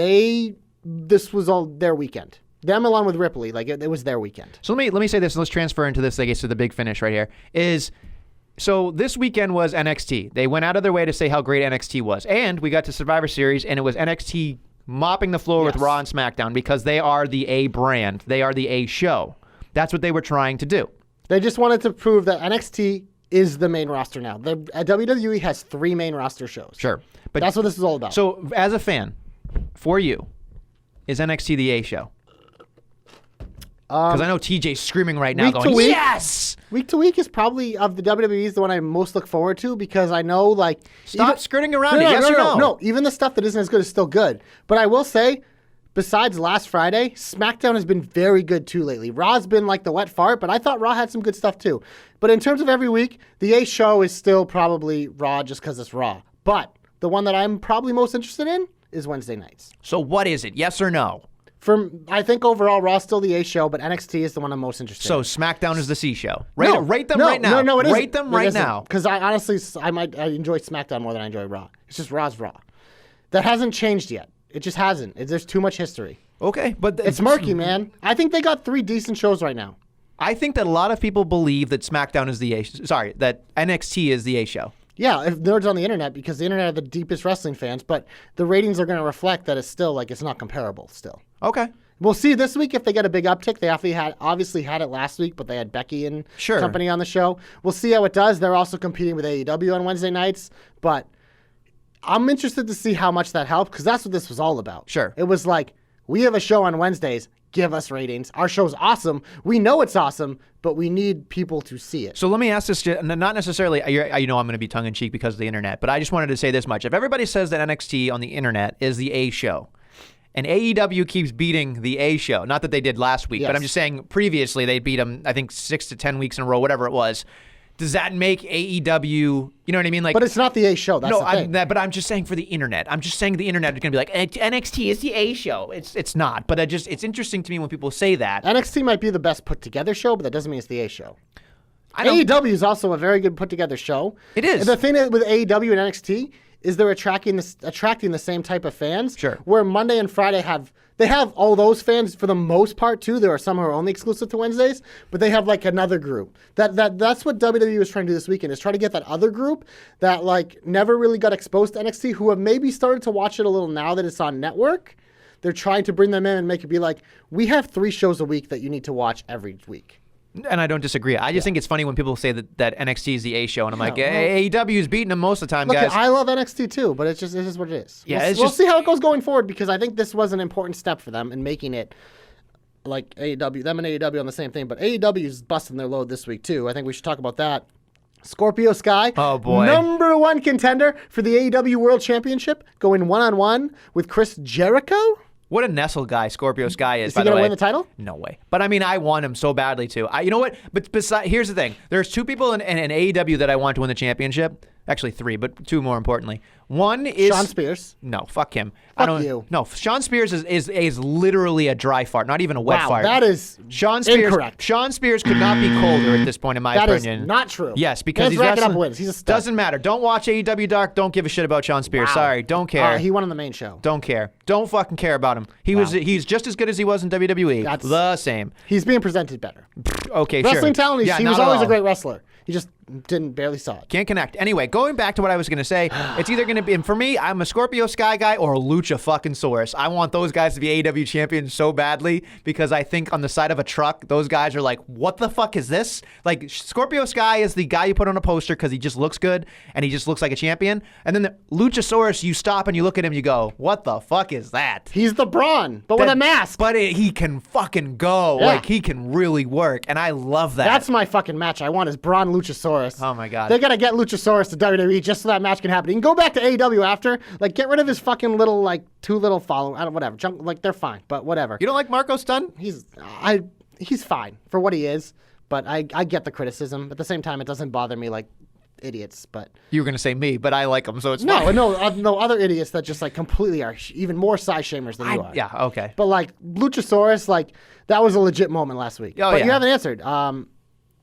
this was all their weekend. Them along with Ripley, like, it was their weekend. So let me say this, and let's transfer into this, I guess, to the big finish right here, so this weekend was NXT. They went out of their way to say how great NXT was. And we got to Survivor Series, and it was NXT mopping the floor with Raw and SmackDown because they are the A brand. They are the A show. That's what they were trying to do. They just wanted to prove that NXT is the main roster now. WWE has 3 main roster shows. Sure. But that's what this is all about. So as a fan, for you, is NXT the A show? Because I know TJ's screaming right now week going, to week, yes! Week to week is probably, of the WWE's, the one I most look forward to because I know, like... Stop skirting around it, yes or no? No, even the stuff that isn't as good is still good. But I will say, besides last Friday, SmackDown has been very good too lately. Raw's been like the wet fart, but I thought Raw had some good stuff too. But in terms of every week, the A show is still probably Raw just because it's Raw. But the one that I'm probably most interested in is Wednesday nights. So what is it, yes or no? I think overall Raw's still the A show, but NXT is the one I'm most interested in. So SmackDown is the C show. Rate them right now. No, it isn't. Rate them right now. Because I honestly, I enjoy SmackDown more than I enjoy Raw. It's just Raw's Raw. That hasn't changed yet. It just hasn't. There's too much history. Okay, but it's murky, man. I think they got 3 decent shows right now. I think that a lot of people believe that SmackDown is the A. Sorry, that NXT is the A show. Yeah, if nerds on the internet, because the internet are the deepest wrestling fans, but the ratings are going to reflect that it's still like it's not comparable still. Okay. We'll see this week if they get a big uptick. They obviously had it last week, but they had Becky and company on the show. We'll see how it does. They're also competing with AEW on Wednesday nights, but I'm interested to see how much that helped because that's what this was all about. Sure. It was like, we have a show on Wednesdays. Give us ratings. Our show's awesome. We know it's awesome, but we need people to see it. So let me ask this, not necessarily, I'm going to be tongue-in-cheek because of the internet, but I just wanted to say this much. If everybody says that NXT on the internet is the A show, and AEW keeps beating the A show, not that they did last week, but I'm just saying previously they beat them, I think, 6 to 10 weeks in a row, whatever it was. Does that make AEW, you know what I mean? Like, but it's not the A show. That's the thing. But I'm just saying for the internet. I'm just saying the internet is going to be like, NXT is the A show. It's not. But it's interesting to me when people say that. NXT might be the best put together show, but that doesn't mean it's the A show. AEW is also a very good put together show. It is. And the thing with AEW and NXT is they're attracting the same type of fans. Sure. Where Monday and Friday have all those fans for the most part too. There are some who are only exclusive to Wednesdays, but they have like another group. That's what WWE was trying to do this weekend, is try to get that other group that like never really got exposed to NXT, who have maybe started to watch it a little now that it's on network. They're trying to bring them in and make it be like, we have 3 shows a week that you need to watch every week. And I don't disagree. I just think it's funny when people say that NXT is the A show, and I'm like, AEW is beating them most of the time, guys. I love NXT too, but it is what it is. Yeah, we'll see how it goes going forward, because I think this was an important step for them in making it like AEW, them and AEW on the same thing. But AEW is busting their load this week too. I think we should talk about that. Scorpio Sky, oh boy, number 1 contender for the AEW World Championship, going one-on-one with Chris Jericho. What a nestle guy Scorpio Sky is, by the way. Is he going to win the title? No way. But I mean, I want him so badly too. You know what? But here's the thing. There's 2 people in AEW that I want to win the championship. Actually 3, but 2 more importantly. One is Sean Spears. No, fuck him. Fuck you. No, Sean Spears is literally a dry fart, not even a wet fart. That is incorrect. Sean Spears could not be colder at this point, in my opinion. That is not true. Yes, because he's racking up wins. He's a stud. Doesn't matter. Don't watch AEW Dark. Don't give a shit about Sean Spears. Wow. Sorry, don't care. He won on the main show. Don't care. Don't fucking care about him. He's just as good as he was in WWE. That's the same. He's being presented better. Okay, sure. Wrestling talent. He was always a great wrestler. He just barely saw it. Can't connect. Anyway, going back to what I was going to say, it's either going to be, and for me, I'm a Scorpio Sky guy or a Lucha fucking Saurus. I want those guys to be AEW champions so badly because I think on the side of a truck, those guys are like, what the fuck is this? Like, Scorpio Sky is the guy you put on a poster because he just looks good and he just looks like a champion. And then the Luchasaurus, you stop and you look at him, you go, what the fuck is that? He's the Braun, but with a mask. But he can fucking go. Yeah. Like, he can really work. And I love that. That's my fucking match. I want is Braun Luchasaurus. Oh my God. They got to get Luchasaurus to WWE just so that match can happen. He can go back to AEW after. Like, get rid of his fucking little, like, 2 little followers. Whatever. Like, they're fine, but whatever. You don't like Marco Stunt? He's fine for what he is, but I get the criticism. At the same time, it doesn't bother me like idiots, but You were gonna say me, but I like them, so it's no, fine. no, no other idiots that just like completely are even more size shamers than you are. Yeah, okay. But like Luchasaurus, like that was a legit moment last week. Oh, but yeah. you haven't answered.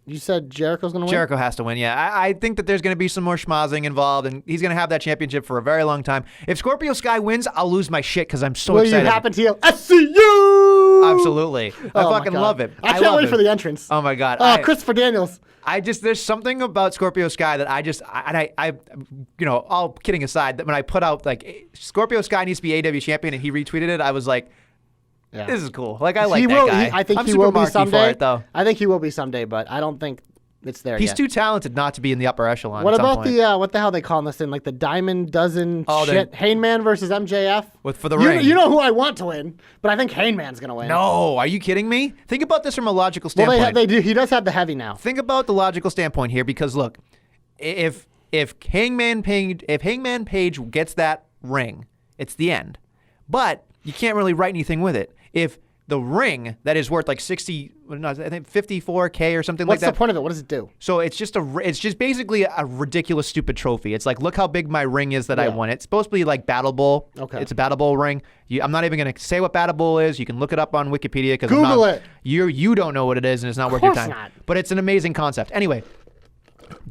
You said Jericho's gonna win. Jericho has to win, yeah. I think that there's going to be some more schmozzing involved, and he's going to have that championship for a very long time. If Scorpio Sky wins, I'll lose my shit because I'm so Will excited. you happen to yell SCU? Absolutely. I Oh my fucking God. love it. I can't love wait it. for the entrance. Oh my God. Christopher Daniels. There's something about Scorpio Sky that all kidding aside, that when I put out like Scorpio Sky needs to be AW champion and he retweeted it, I was like, Yeah. this is cool. Like I like he that will. guy. I think I'm he super will be marky someday. for it, though. I think he will be someday, but I don't think it's there He's yet. too talented not to be in the upper echelon. What at some about point. the what the hell they calling this thing? Like the Diamond Dozen Oh, shit? Hangman versus MJF. for the ring? You know who I want to win, but I think Hangman's gonna win. No, are you kidding me? Think about this from a logical Well, standpoint. they do. He does have the heavy now. Think about the logical standpoint here, because look, if Hangman Page gets that ring, it's the end. But you can't really write anything with it. If the ring that is worth like 54K or something What's like that. the point of it? What does it do? So it's just basically a ridiculous, stupid trophy. It's like, look how big my ring is that I Yeah. won. It's supposed to be like Battle Bowl. Okay. It's a Battle Bowl ring. I'm not even going to say what Battle Bowl is. You can look it up on Wikipedia because Google it. You don't know what it is, and it's not worth your course time. not. But it's an amazing concept. Anyway,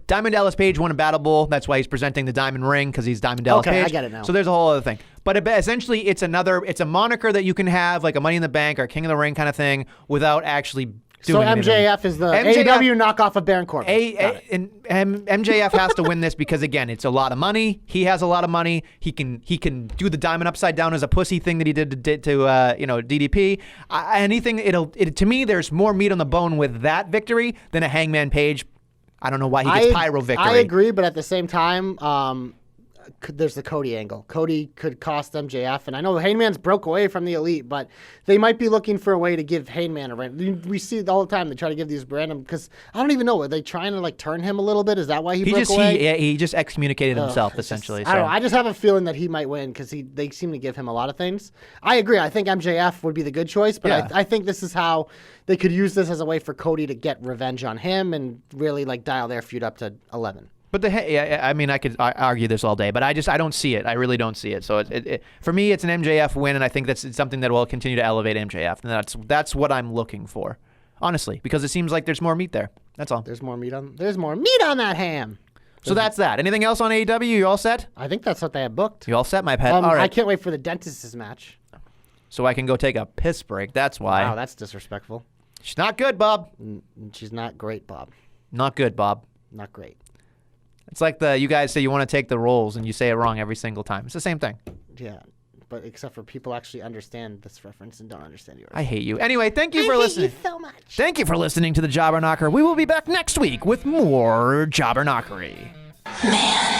Diamond Dallas Page won a Battle Bowl. That's why he's presenting the Diamond Ring, because he's Diamond Dallas Okay, Page. I get it now. So there's a whole other thing. But essentially, it's a moniker that you can have, like a Money in the Bank or King of the Ring kind of thing, without actually So doing anything. MJF is the MJF AEW knockoff of Baron Corbin. Got it. MJF has to win this because, again, it's a lot of money. He has a lot of money. He can do the diamond upside down as a pussy thing that he did to DDP. To me, there's more meat on the bone with that victory than a Hangman Page. I don't know why he gets pyro victory. I agree, but at the same time, there's the Cody angle. Cody could cost MJF, and I know Hangman's broke away from the Elite, but they might be looking for a way to give Hangman a random. We see it all the time. They try to give these random, because I don't even know. Are they trying to like turn him a little bit? Is that why he broke away? He just excommunicated himself essentially. I don't know. I just have a feeling that he might win because they seem to give him a lot of things. I agree. I think MJF would be the good choice, but Yeah. I think this is how they could use this as a way for Cody to get revenge on him and really like dial their feud up to 11. But I could argue this all day, but I don't see it. I really don't see it. So for me, it's an MJF win, and I think it's something that will continue to elevate MJF, and that's what I'm looking for, honestly, because it seems like there's more meat there. That's all. There's more meat on that ham. So that's that. Anything else on AEW? You all set? I think that's what they have booked. You all set, my pet? All I right. can't wait for the dentist's match. So I can go take a piss break. That's why. Wow, that's disrespectful. She's not good, Bob. She's not great, Bob. Not good, Bob. Not great. It's like you guys say you want to take the roles and you say it wrong every single time. It's the same thing. Yeah, but except for people actually understand this reference and don't understand yours. I hate you. Anyway, thank you for listening. Thank you so much. Thank you for listening to the Jobber Knocker. We will be back next week with more Jobber Knockery. Man.